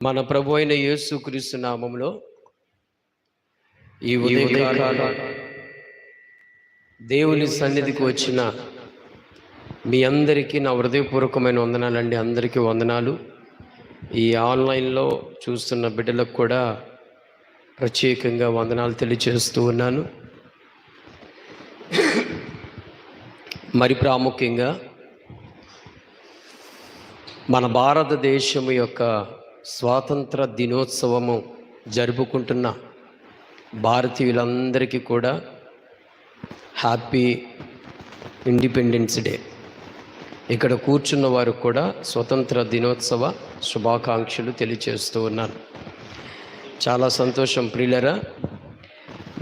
మన ప్రభు అయిన యేసుక్రీస్తు నామములో ఈ ఉదయకాలం దేవుని సన్నిధికి వచ్చిన మీ అందరికీ నా హృదయపూర్వకమైన వందనాలండి. అందరికీ వందనాలు. ఈ ఆన్లైన్లో చూస్తున్న బిడ్డలకు కూడా ప్రత్యేకంగా వందనాలు తెలియజేస్తూ ఉన్నాను. మరి ప్రాముఖ్యంగా మన భారతదేశం యొక్క స్వాతంత్ర దినోత్సవము జరుపుకుంటున్న భారతీయులందరికీ కూడా హ్యాపీ ఇండిపెండెన్స్ డే. ఇక్కడ కూర్చున్న వారు కూడా స్వతంత్ర దినోత్సవ శుభాకాంక్షలు తెలియజేస్తూ ఉన్నాను. చాలా సంతోషం ప్రియులరా.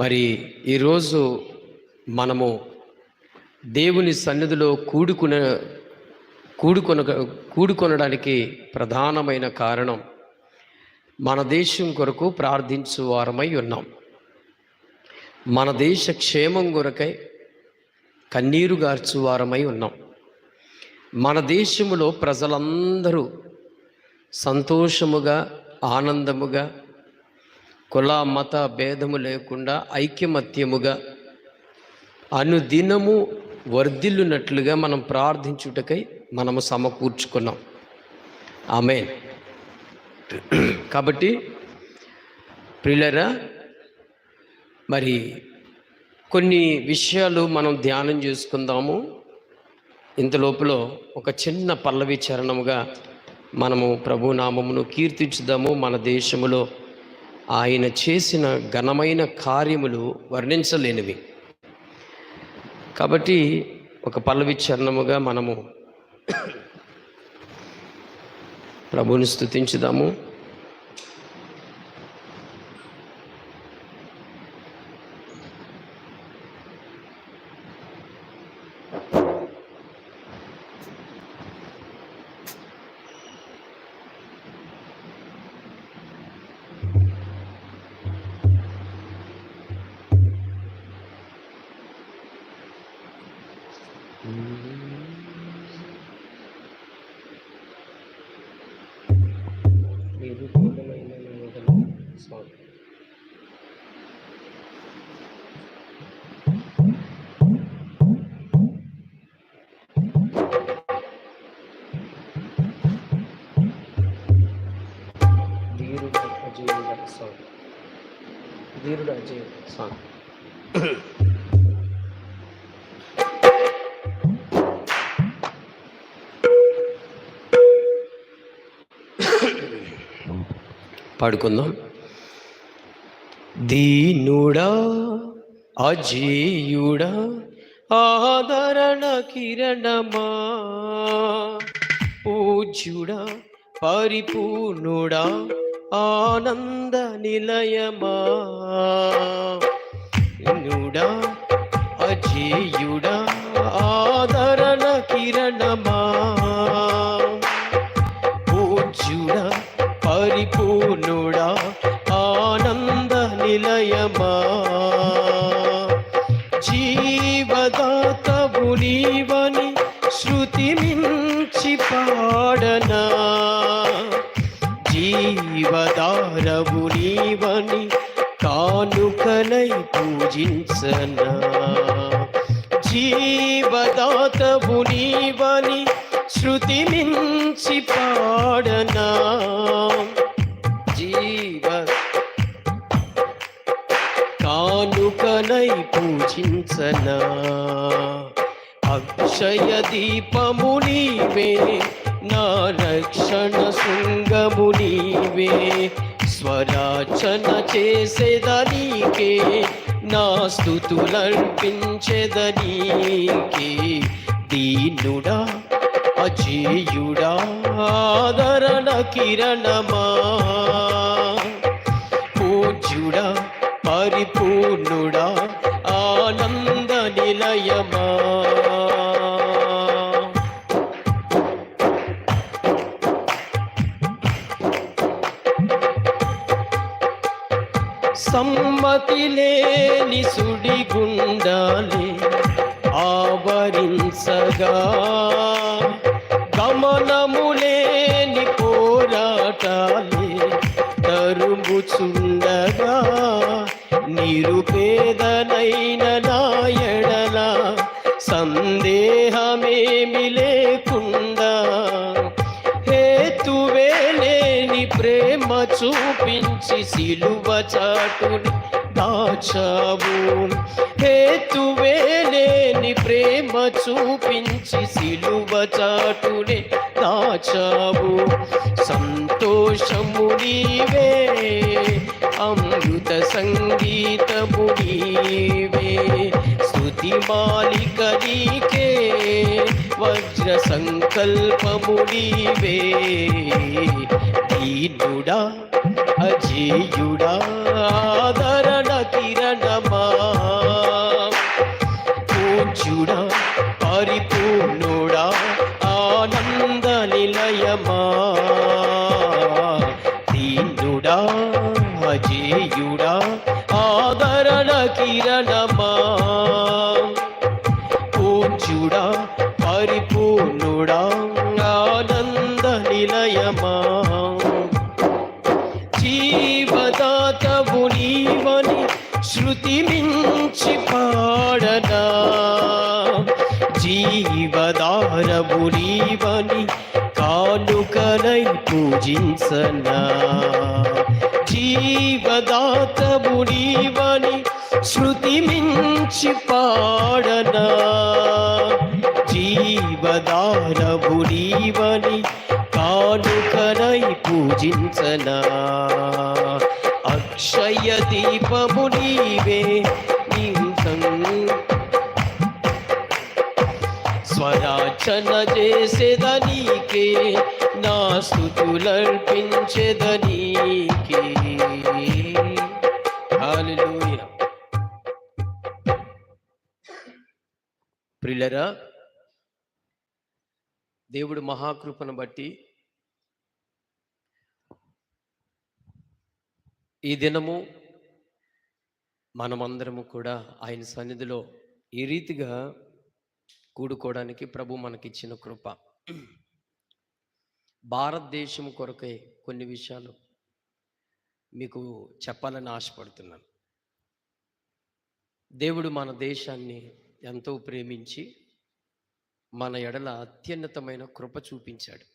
మరి ఈరోజు మనము దేవుని సన్నిధిలో కూడుకొనడానికి ప్రధానమైన కారణం మన దేశం కొరకు ప్రార్థించు వారమై ఉన్నాం. మన దేశ క్షేమం కొరకై కన్నీరు గార్చు వారమై ఉన్నాం. మన దేశంలో ప్రజలందరూ సంతోషముగా ఆనందముగా కుల మత భేదము లేకుండా ఐక్యమత్యముగా అనుదినము వర్ధిల్లునట్లుగా మనం ప్రార్థించుటకై మనము సమకూర్చుకున్నాం. ఆమేన్. కాబట్టి ప్రియులరా, మరి కొన్ని విషయాలు మనం ధ్యానం చేసుకుందాము. ఇంతలోపల ఒక చిన్న పల్లవి చరణముగా మనము ప్రభు నామమును కీర్తించుదాము. మన దేశములో ఆయన చేసిన ఘనమైన కార్యములు వర్ణించలేనివి. కాబట్టి ఒక పల్లవి చరణముగా మనము ప్రభువుని స్తుతించుదాము. ధీరుడు అజయ్ సాంగ్. పాడుకుందాం. దీనుడా అజేయుడా ఆదరణ కిరణమా, పూజ్యుడా పరిపూర్ణుడా ఆనంద నిలయమా, దీనుడా అజేయుడా ఆదరణ కిరణమా, పూజ్యుడా పరిపూర్ణుడా ఆనంద నిలయమా, జీవదాతవు నీవని శృతి మించి పాడనా, జీవదారవు నీవని కానుకనై పూజించనా, జీవదాతవు నీవని శృతి మించి పాడనా, జీవ కానుకనై పూజించనా, అక్షయ దీపము నీవే నా రక్షణ శృంగము నీవే, స్వరాచన చేసేదనీకే నా స్తుతులర్పించెదనీకే, దీనుడా అజేయుడా ఆదరణ కిరణమా, పూజ్యుడా పరిపూర్ణుడా ఆనంద నిలయమా, సమ్మతి లేని సుడిగుండాలే ఆవరించగా, గమనము లేని పోరాటాలే మరుంబుచుండగా నిరుపేదనైన నా ఎడల సందేహమేమి లేకుండా హేతువే లేని ప్రేమ చూపించి సిలువ చాటుని దాచావు. హేతువే లేని ప్రేమ చూపించి సిలువ చాటుని దాచావు. సంతోషము నీవే, అమృత సంగీతము నీవే, స్తుతి మాలిక నీకే, వజ్ర సంకల్పము నీవే. దీనుడా అజేయుడా ఆదరణ కిరణమా, పూజ్యుడా పరిపూర్ణుడా ఆనంద నిలయమా. దీనుడా అజేయుడా ఆదరణ కిరణమా, పూజ్యుడా పరిపూర్ణుడా ఆనంద నిలయమా. జీవదాతవు నీవని శృతి మించి పాడనా, జీవదారవు నీవని కానుకనై పూజించనా. జీవదాతవు నీవని శృతి మించి పాడనా, జీవదారవు నీవని కానుకనై పూజించనా. అక్షయ దీపము నీవే, నీ స్వరాచన చేసేదనీకే, నా స్తుతులర్పించెదనీకే. హల్లెలూయా. ప్రియులారా, దేవుడు మహాకృపను బట్టి ఈ దినము మనమందరము కూడా ఆయన సన్నిధిలో ఈ రీతిగా కూడుకోవడానికి ప్రభు మనకిచ్చిన కృప. భారతదేశం కొరకై కొన్ని విషయాలు మీకు చెప్పాలని ఆశపడుతున్నాను. దేవుడు మన దేశాన్ని ఎంతో ప్రేమించి మన ఎడల అత్యున్నతమైన కృప చూపించాడు.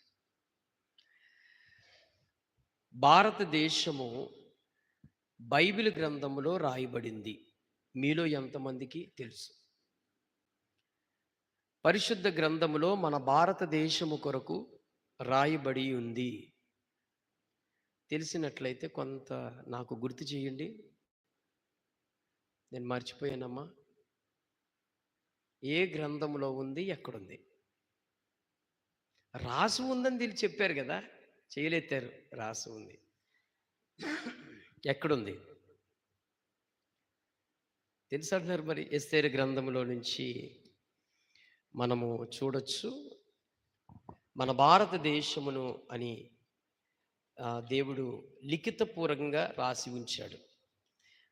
భారతదేశము బైబిల్ గ్రంథములో రాయబడింది. మీలో ఎంతమందికి తెలుసు? పరిశుద్ధ గ్రంథములో మన భారతదేశము కొరకు రాయబడి ఉంది. తెలిసినట్లయితే కొంత నాకు గుర్తు చేయండి. నేను మర్చిపోయానమ్మా. ఏ గ్రంథములో ఉంది, ఎక్కడుంది? రాసి ఉందని తెలిసి చెప్పారు కదా, చేయలేతారు. రాసి ఉంది. ఎక్కడుంది తెలుసు అంటున్నారు. మరి ఎస్తేరు గ్రంథంలో నుంచి మనము చూడొచ్చు. మన భారతదేశమును అని దేవుడు లిఖితపూర్వకంగా రాసి ఉంచాడు.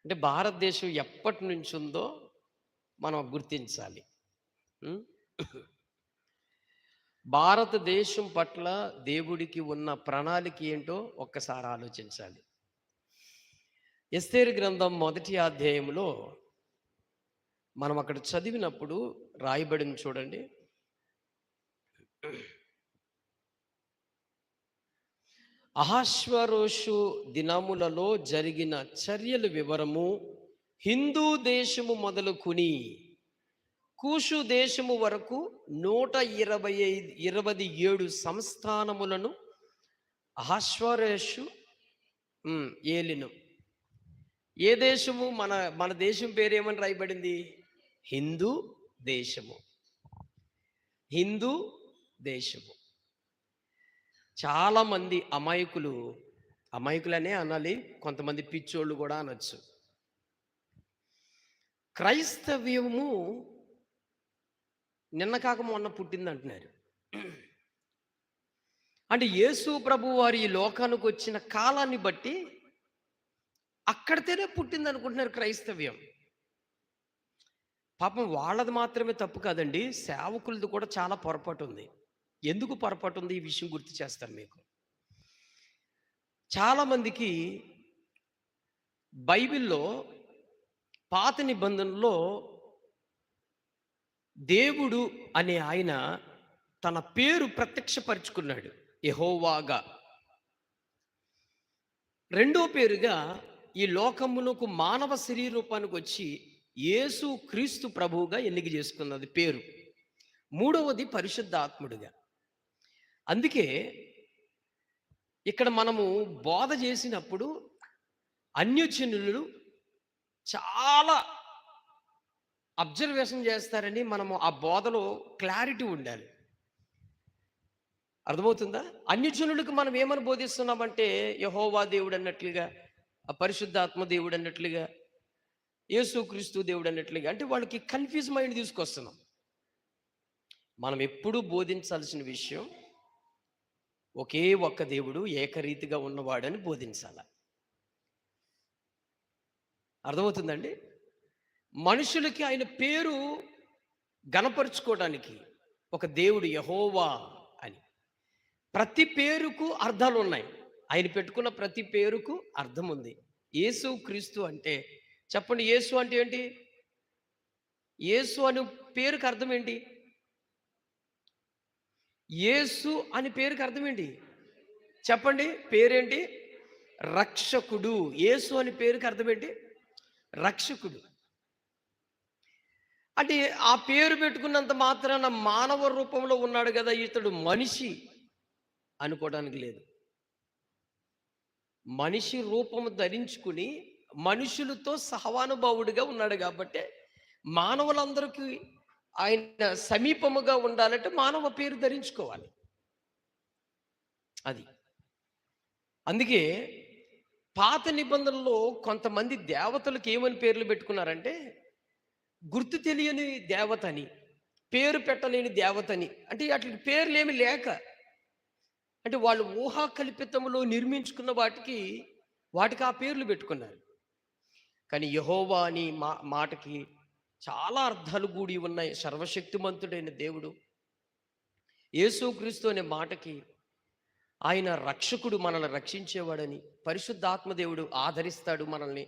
అంటే భారతదేశం ఎప్పటి నుంచి ఉందో మనం గుర్తించాలి. భారతదేశం పట్ల దేవుడికి ఉన్న ప్రణాళిక ఏంటో ఒక్కసారి ఆలోచించాలి. ఎస్తేరు గ్రంథం 1వ అధ్యాయంలో మనం అక్కడ చదివినప్పుడు రాయబడింది చూడండి. అహష్వేరోషు దినములలో జరిగిన చర్యల వివరము హిందూ దేశము మొదలుకుని కూషు దేశము వరకు 127 సంస్థానములను అహష్వేరోషు ఏలిను. ఏ దేశము? మన దేశం పేరు ఏమని రాయబడింది? హిందూ దేశము. హిందూ దేశము. చాలామంది అమాయకులనే అనాలి, కొంతమంది పిచ్చోళ్ళు కూడా అనొచ్చు. క్రైస్తవ్యము నిన్న కాక మొన్న పుట్టింది అంటున్నారు. అంటే యేసు ప్రభు వారి ఈ లోకానికి వచ్చిన కాలాన్ని బట్టి అక్కడితేనే పుట్టింది అనుకుంటున్నారు క్రైస్తవ్యం. పాపం వాళ్ళది మాత్రమే తప్పు కాదండి, సేవకులది కూడా చాలా పొరపాటు ఉంది. ఎందుకు పొరపాటు ఉంది? ఈ విషయం గుర్తు చేస్తాను మీకు. చాలామందికి బైబిల్లో పాత నిబంధనలో దేవుడు అనే ఆయన తన పేరు ప్రత్యక్షపరుచుకున్నాడు, యెహోవాగా. రెండో పేరుగా ఈ లోకమునకు మానవ శరీరూపానికి వచ్చి యేసు క్రీస్తు ప్రభువుగా ఎన్నిక చేసుకున్నది పేరు. మూడవది పరిశుద్ధాత్ముడిగా. అందుకే ఇక్కడ మనము బోధ చేసినప్పుడు అన్యజనులు చాలా అబ్జర్వేషన్ చేస్తారని మనము ఆ బోధలో క్లారిటీ ఉండాలి. అర్థమవుతుందా? అన్యజనులకు మనం ఏమని బోధిస్తున్నామంటే యెహోవా దేవుడు అన్నట్లుగా, పరిశుద్ధాత్మ దేవుడు అన్నట్లుగా, యేసుక్రీస్తు దేవుడు అన్నట్లుగా, అంటే వాళ్ళకి కన్ఫ్యూజ్ మైండ్ తీసుకొస్తున్నాం. మనం ఎప్పుడూ బోధించాల్సిన విషయం ఒకే ఒక్క దేవుడు ఏకరీతిగా ఉన్నవాడని బోధించాల. అర్థమవుతుందండి? మనుషులకి ఆయన పేరు గణపరుచుకోవడానికి ఒక దేవుడు యెహోవా అని. ప్రతి పేరుకు అర్థాలు ఉన్నాయి. ఆయన పెట్టుకున్న ప్రతి పేరుకు అర్థం ఉంది. యేసు క్రీస్తు అంటే, చెప్పండి, యేసు అంటే ఏంటి? యేసు అనే పేరుకి అర్థం ఏంటి? యేసు అని పేరుకి అర్థం ఏంటి? చెప్పండి, పేరేంటి? రక్షకుడు. యేసు అని పేరుకి అర్థం ఏంటి? రక్షకుడు. అంటే ఆ పేరు పెట్టుకున్నంత మాత్రాన మానవ రూపంలో ఉన్నాడు కదా ఇతడు మనిషి అనుకోవడానికి లేదు. మనిషి రూపము ధరించుకుని మనుషులతో సహవానుభావుడిగా ఉన్నాడు కాబట్టి మానవులందరికీ ఆయన సమీపముగా ఉండాలంటే మానవ పేరు ధరించుకోవాలి. అది అందుకే పాత నిబంధనలో కొంతమంది దేవతలకు ఏమని పేర్లు పెట్టుకున్నారంటే, గుర్తు తెలియని దేవతని, పేరు పెట్టలేని దేవతని. అంటే అట్లా పేర్లు ఏమి లేక, అంటే వాళ్ళు ఊహా కల్పితంలో నిర్మించుకున్న వాటికి ఆ పేర్లు పెట్టుకున్నారు. కానీ యెహోవా అని మాటకి చాలా అర్థాలు కూడి ఉన్నాయి. సర్వశక్తిమంతుడైన దేవుడు. యేసుక్రీస్తు అనే మాటకి ఆయన రక్షకుడు, మనల్ని రక్షించేవాడని, పరిశుద్ధాత్మ దేవుడు ఆదరిస్తాడు, మనల్ని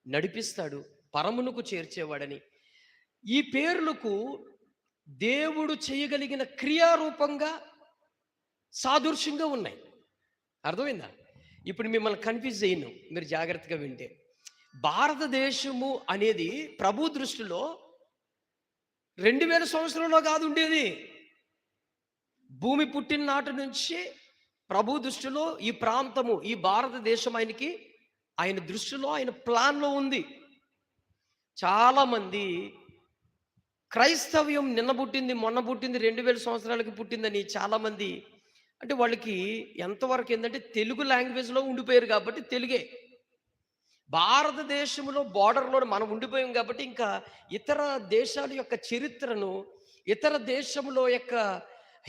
నడిపిస్తాడు, పరమునకు చేర్చేవాడని, ఈ పేర్లకు దేవుడు చేయగలిగిన క్రియారూపంగా సాదృశ్యంగా ఉన్నాయి. అర్థమైందా? ఇప్పుడు మిమ్మల్ని కన్ఫ్యూజ్ చేయను, మీరు జాగ్రత్తగా వింటే. భారతదేశము అనేది ప్రభు దృష్టిలో 2000 సంవత్సరంలో కాదు ఉండేది. భూమి పుట్టిన నాటి నుంచి ప్రభు దృష్టిలో ఈ ప్రాంతము, ఈ భారతదేశం ఆయన దృష్టిలో, ఆయన ప్లాన్లో ఉంది. చాలామంది క్రైస్తవ్యం నిన్న పుట్టింది, మొన్న పుట్టింది, 2000 సంవత్సరాలకి పుట్టిందని చాలామంది, అంటే వాళ్ళకి ఎంతవరకు ఏంటంటే తెలుగు లాంగ్వేజ్లో ఉండిపోయారు కాబట్టి తెలుగే. భారతదేశంలో బార్డర్లో మనం ఉండిపోయాం కాబట్టి ఇంకా ఇతర దేశాల యొక్క చరిత్రను, ఇతర దేశంలో యొక్క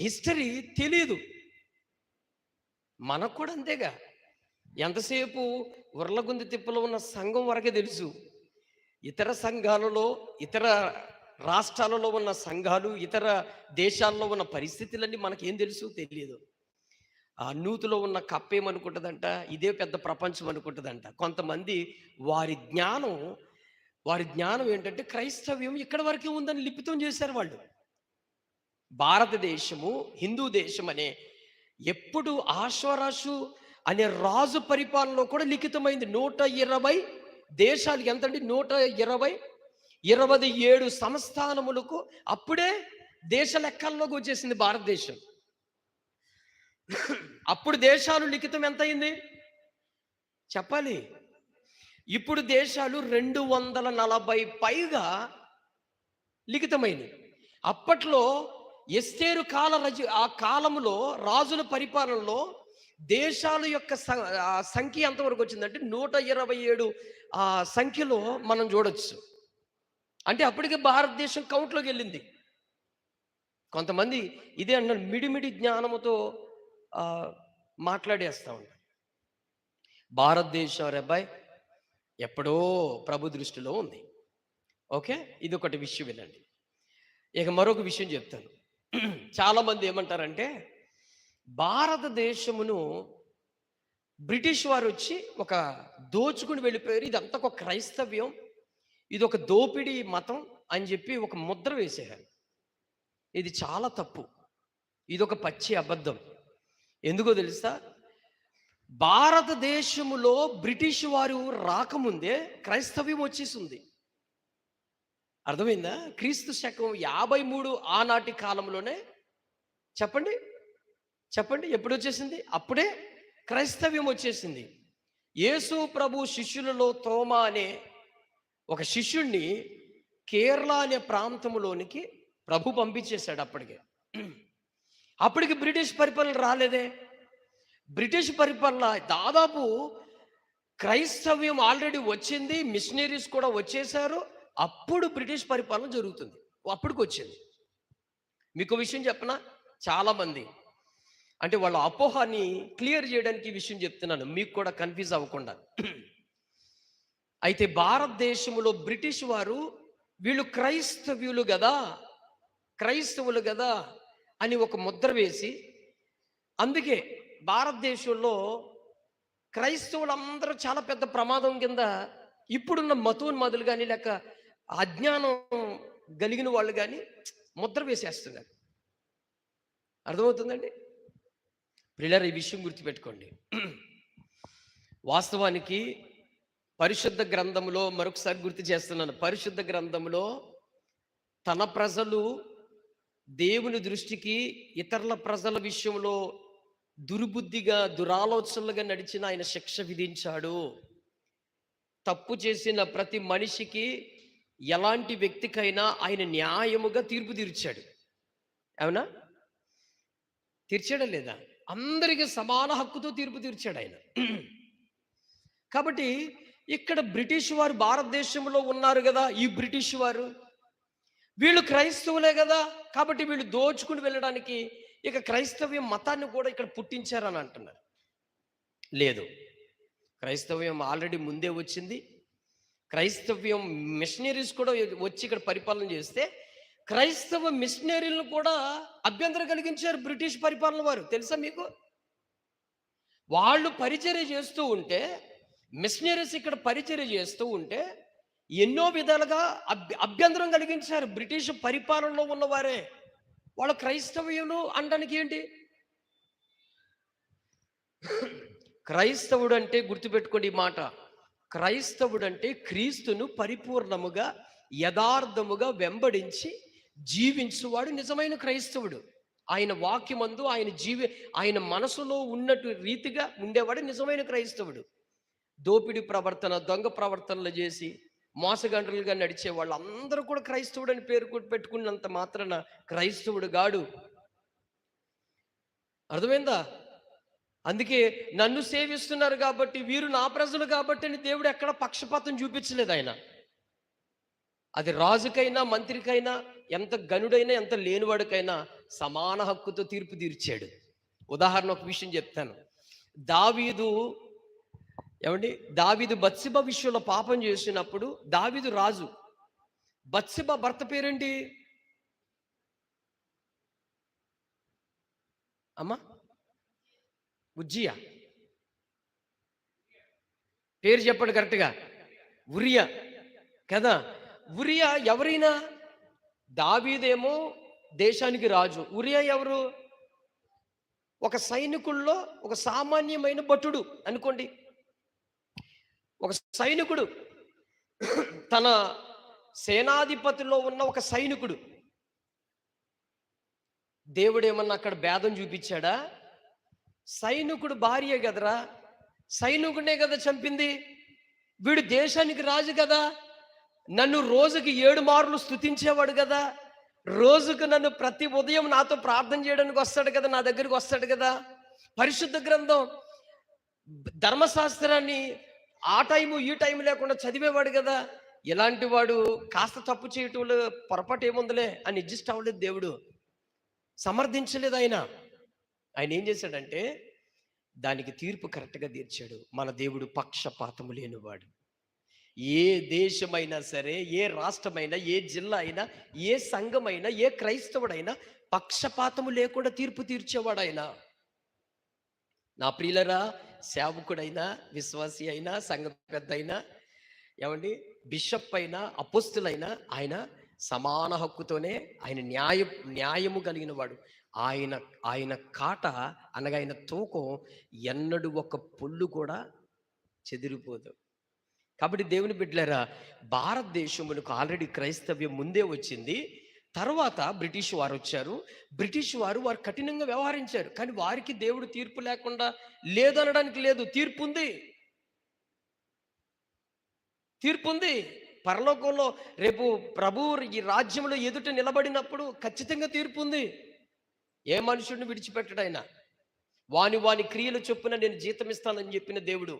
హిస్టరీ తెలియదు. మనకు కూడా అంతేగా. ఎంతసేపు ఉర్లగుంది తిప్పలో ఉన్న సంఘం వరకే తెలుసు. ఇతర సంఘాలలో, ఇతర రాష్ట్రాలలో ఉన్న సంఘాలు, ఇతర దేశాల్లో ఉన్న పరిస్థితులన్నీ మనకేం తెలుసు? తెలియదు. ఆ నూతిలో ఉన్న కప్ప ఏమనుకుంటుందంట, ఇదే పెద్ద ప్రపంచం అనుకుంటుందంట. కొంతమంది వారి జ్ఞానం ఏంటంటే క్రైస్తవ్యం ఇక్కడ వరకే ఉందని లిఖితం చేశారు వాళ్ళు. భారతదేశము హిందూ దేశం అనే ఎప్పుడు ఆశ్వరాజు అనే రాజు పరిపాలనలో కూడా లిఖితమైంది. 120 దేశాలు, ఎంతండి? 127 సంస్థానములకు అప్పుడే దేశ లెక్కల్లోకి వచ్చేసింది భారతదేశం. అప్పుడు దేశాలు లిఖితం ఎంత అయింది చెప్పాలి? ఇప్పుడు దేశాలు 240 పైగా లిఖితమైనవి. అప్పట్లో ఎస్తేరు ఆ కాలంలో రాజుల పరిపాలనలో దేశాల యొక్క సంఖ్య ఎంతవరకు వచ్చిందంటే 127 సంఖ్యలో మనం చూడొచ్చు. అంటే అప్పటికే భారతదేశం కౌంట్లోకి వెళ్ళింది. కొంతమంది ఇదే అన్నారు, మిడిమిడి జ్ఞానముతో మాట్లాడేస్తూ ఉంటారు. భారతదేశం అబ్బాయి ఎప్పుడో ప్రభు దృష్టిలో ఉంది. ఓకే, ఇది ఒకటి విషయం వినండి. ఇక మరొక విషయం చెప్తాను. చాలామంది ఏమంటారంటే భారతదేశమును బ్రిటిష్ వారు వచ్చి ఒక దోచుకుని వెళ్ళిపోయారు. ఇదంతా ఒక క్రైస్తవ్యం, ఇది ఒక దోపిడీ మతం అని చెప్పి ఒక ముద్ర వేసేయారు. ఇది చాలా తప్పు. ఇది ఒక పచ్చి అబద్ధం. ఎందుకో తెలుసా? భారతదేశములో బ్రిటిష్ వారు రాకముందే క్రైస్తవ్యం వచ్చేసింది. అర్థమైందా? క్రీస్తు శకం 53 ఆనాటి కాలంలోనే. చెప్పండి చెప్పండి, ఎప్పుడు వచ్చేసింది? అప్పుడే క్రైస్తవ్యం వచ్చేసింది. యేసు ప్రభు శిష్యులలో తోమా అనే ఒక శిష్యుణ్ణి కేరళ అనే ప్రాంతంలోనికి ప్రభు పంపించేశాడు. అప్పటికి బ్రిటిష్ పరిపాలన రాలేదే. బ్రిటిష్ పరిపాలన దాదాపు క్రైస్తవ్యం ఆల్రెడీ వచ్చింది, మిషనరీస్ కూడా వచ్చేసారు. అప్పుడు బ్రిటిష్ పరిపాలన జరుగుతుంది. అప్పటికి వచ్చింది. మీకు విషయం చెప్పనా? చాలామంది అంటే వాళ్ళ అపోహాన్ని క్లియర్ చేయడానికి ఈ విషయం చెప్తున్నాను, మీకు కూడా కన్ఫ్యూజ్ అవ్వకుండా. అయితే భారతదేశంలో బ్రిటిష్ వారు వీళ్ళు క్రైస్తవులు కదా అని ఒక ముద్ర వేసి, అందుకే భారతదేశంలో క్రైస్తవులందరూ చాలా పెద్ద ప్రమాదం కింద ఇప్పుడున్న మతోన్మాదులు కానీ లేక అజ్ఞానం కలిగిన వాళ్ళు కానీ ముద్ర వేసేస్తున్నారు. అర్థమవుతుందండి? ప్రియులారా, ఈ విషయం గుర్తుపెట్టుకోండి. వాస్తవానికి పరిశుద్ధ గ్రంథంలో, మరొకసారి గుర్తు చేస్తున్నాను, పరిశుద్ధ గ్రంథంలో తన ప్రజలు దేవుని దృష్టికి ఇతరుల ప్రజల విషయంలో దుర్బుద్ధిగా దురాలోచనలుగా నడిచిన ఆయన శిక్ష విధించాడు. తప్పు చేసిన ప్రతి మనిషికి, ఎలాంటి వ్యక్తికైనా ఆయన న్యాయముగా తీర్పు తీర్చాడు. అవునా? తీర్చాడా లేదా? అందరికీ సమాన హక్కుతో తీర్పు తీర్చాడు ఆయన. కాబట్టి ఇక్కడ బ్రిటిష్ వారు భారతదేశంలో ఉన్నారు కదా, ఈ బ్రిటిష్ వారు వీళ్ళు క్రైస్తవులే కదా, కాబట్టి వీళ్ళు దోచుకుని వెళ్ళడానికి ఇక క్రైస్తవ్యం మతాన్ని కూడా ఇక్కడ పుట్టించారని అంటున్నారు. లేదు, క్రైస్తవ్యం ఆల్రెడీ ముందే వచ్చింది. క్రైస్తవ్యం మిషనరీస్ కూడా వచ్చి ఇక్కడ పరిపాలన చేస్తే క్రైస్తవ మిషనరీలను కూడా అభ్యంతరం కలిగించారు బ్రిటిష్ పరిపాలన వారు. తెలుసా మీకు? వాళ్ళు పరిచర్య చేస్తూ ఉంటే, మిషనరీస్ ఇక్కడ పరిచర్య చేస్తూ ఉంటే ఎన్నో విధాలుగా అభ్యంతరం కలిగించారు బ్రిటిష్ పరిపాలనలో ఉన్నవారే. వాళ్ళు క్రైస్తవ్యులు అనడానికి ఏంటి? క్రైస్తవుడు అంటే గుర్తుపెట్టుకోండి ఈ మాట, క్రైస్తవుడు అంటే క్రీస్తును పరిపూర్ణముగా యథార్థముగా వెంబడించి జీవించువాడు నిజమైన క్రైస్తవుడు. ఆయన వాక్యమందు ఆయన మనసులో ఉన్నట్టు రీతిగా ఉండేవాడు నిజమైన క్రైస్తవుడు. దోపిడి ప్రవర్తన, దొంగ ప్రవర్తనలు చేసి మోసగండ్రులుగా నడిచే వాళ్ళు అందరూ కూడా క్రైస్తవుడు అని పేరు పెట్టుకున్నంత మాత్రాన క్రైస్తవుడు గాడు. అర్థమైందా? అందుకే నన్ను సేవిస్తున్నారు కాబట్టి, వీరు నా ప్రజలు కాబట్టి అని దేవుడు ఎక్కడ పక్షపాతం చూపించలేదు ఆయన. అది రాజుకైనా మంత్రికైనా, ఎంత గనుడైనా ఎంత లేనివాడికైనా సమాన హక్కుతో తీర్పు తీర్చాడు. ఉదాహరణ ఒక విషయం చెప్తాను. దావీదు బత్సిబ విషయంలో పాపం చేసినప్పుడు, దావీదు రాజు, బత్సిబ భర్త పేరేంటి అమ్మా? ఉజ్జియా. పేరు చెప్పండి కరెక్ట్గా. ఉరియా కదా. ఉరియా ఎవరైనా? దావీదేమో దేశానికి రాజు, ఉరియా ఎవరు? ఒక సైనికుల్లో ఒక సామాన్యమైన భటుడు అనుకోండి. ఒక సైనికుడు, తన సేనాధిపతిలో ఉన్న ఒక సైనికుడు. దేవుడు ఏమన్నా అక్కడ భేదం చూపించాడా? సైనికుడు భార్య కదరా, సైనికుడే కదా చంపింది. వీడు దేశానికి రాజు కదా, నన్ను రోజుకి 7 మార్లు స్తుతించేవాడు కదా, రోజుకు నన్ను ప్రతి ఉదయం నాతో ప్రార్థన చేయడానికి వస్తాడు కదా, నా దగ్గరికి వస్తాడు కదా, పరిశుద్ధ గ్రంథం ధర్మశాస్త్రాన్ని ఆ టైము ఈ టైం లేకుండా చదివేవాడు కదా. ఇలాంటి వాడు కాస్త తప్పు చేయటంలో పొరపాటు ఏముందిలే అని అడ్జస్ట్ అవ్వలేదు. దేవుడు సమర్థించలేదు. ఆయన ఏం చేశాడంటే దానికి తీర్పు కరెక్ట్గా తీర్చాడు. మన దేవుడు పక్షపాతము లేనివాడు. ఏ దేశమైనా సరే, ఏ రాష్ట్రమైనా, ఏ జిల్లా అయినా, ఏ సంఘమైనా, ఏ క్రైస్తవుడైనా పక్షపాతము లేకుండా తీర్పు తీర్చేవాడు ఆయన. నా ప్రియులరా, సేవకుడైనా, విశ్వాసి అయినా, సంఘ పెద్ద అయినా, ఏమండి, బిషప్ అయినా, అపోస్తులైనా ఆయన సమాన హక్కుతోనే ఆయన న్యాయము కలిగిన వాడు. ఆయన ఆయన కాట అనగా ఆయన తూకం ఎన్నడూ ఒక పొల్లు కూడా చెదిరిపోదు. కాబట్టి దేవుని బిడ్డలారా, భారతదేశములకు ఆల్రెడీ క్రైస్తవ్యం ముందే వచ్చింది. తర్వాత బ్రిటిష్ వారు వచ్చారు. బ్రిటిష్ వారు కఠినంగా వ్యవహరించారు. కానీ వారికి దేవుడు తీర్పు లేకుండా లేదనడానికి లేదు. తీర్పు ఉంది. తీర్పు ఉంది. పరలోకంలో రేపు ప్రభువు ఈ రాజ్యంలో ఎదుట నిలబడినప్పుడు ఖచ్చితంగా తీర్పు ఉంది. ఏ మనుషుడిని విడిచిపెట్టడైనా వాని క్రియలు చొప్పున నేను జీతం ఇస్తానని చెప్పిన దేవుడు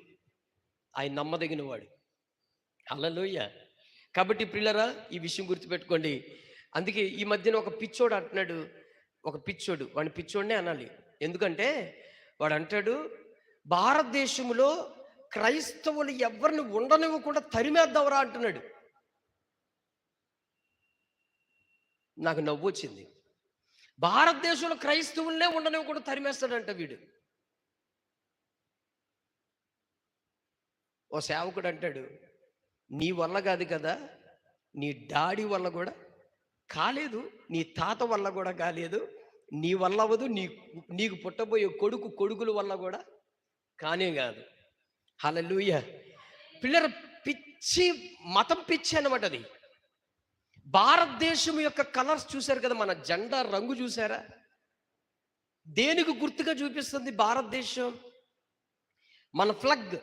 ఆయన నమ్మదగిన వాడు. హల్లెలూయా. కాబట్టి ప్రియులారా, ఈ విషయం గుర్తుపెట్టుకోండి. అందుకే ఈ మధ్యన ఒక పిచ్చోడు అంటున్నాడు, వాడిని పిచ్చోడినే అనాలి. ఎందుకంటే వాడు అంటాడు, భారతదేశంలో క్రైస్తవులు ఎవరిని ఉండనివ్వకుండా తరిమేద్దాంరా అంటున్నాడు. నాకు నవ్వు వచ్చింది. భారతదేశంలో క్రైస్తవులనే ఉండనివ్వకుండా తరిమేస్తాడంట వీడు. ఓ సేవకుడు అంటాడు, నీ వల్ల కాదు కదా, నీ డాడీ వల్ల కూడా కాలేదు, నీ తాత వల్ల కూడా కాలేదు, నీ వల్ల అవ్వదు, నీకు పుట్టబోయే కొడుకుల వల్ల కూడా కానే కాదు. హల్లెలూయా. పిల్లల పిచ్చి, మతం పిచ్చి అన్నమాట అది. భారతదేశం యొక్క కలర్స్ చూశారు కదా, మన జెండా రంగు చూసారా? దేనికి గుర్తుగా చూపిస్తుంది భారతదేశం? మన ఫ్లగ్.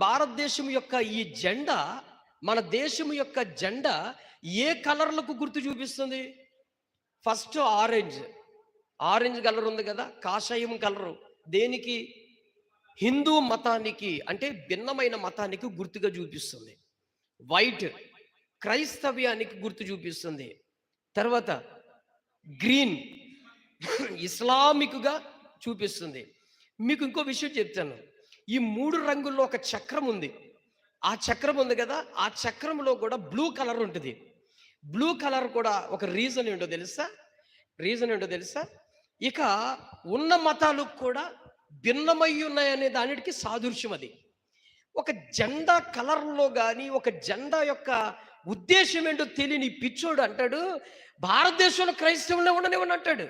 భారతదేశం యొక్క ఈ జెండా, మన దేశం యొక్క జెండా ఏ కలర్లకు గుర్తు చూపిస్తుంది? ఫస్ట్ ఆరెంజ్ కలర్ ఉంది కదా, కాషాయం కలరు దేనికి? హిందూ మతానికి, అంటే భిన్నమైన మతానికి గుర్తుగా చూపిస్తుంది. వైట్ క్రైస్తవ్యానికి గుర్తు చూపిస్తుంది. తర్వాత గ్రీన్ ఇస్లామిక్గా చూపిస్తుంది. మీకు ఇంకో విషయం చెప్తాను. ఈ 3 రంగుల్లో ఒక చక్రం ఉంది. ఆ చక్రం ఉంది కదా, ఆ చక్రంలో కూడా బ్లూ కలర్ ఉంటుంది. బ్లూ కలర్ కూడా ఒక రీజన్ ఏంటో తెలుసా? ఇక ఉన్న మతాలు కూడా భిన్నమై ఉన్నాయనే దానికి సాదృశ్యం అది. ఒక జెండా కలర్లో కానీ, ఒక జెండా యొక్క ఉద్దేశం ఏంటో తెలియని పిచ్చోడు అంటాడు, భారతదేశంలో క్రైస్తవులనే ఉండనివ్వని అంటాడు.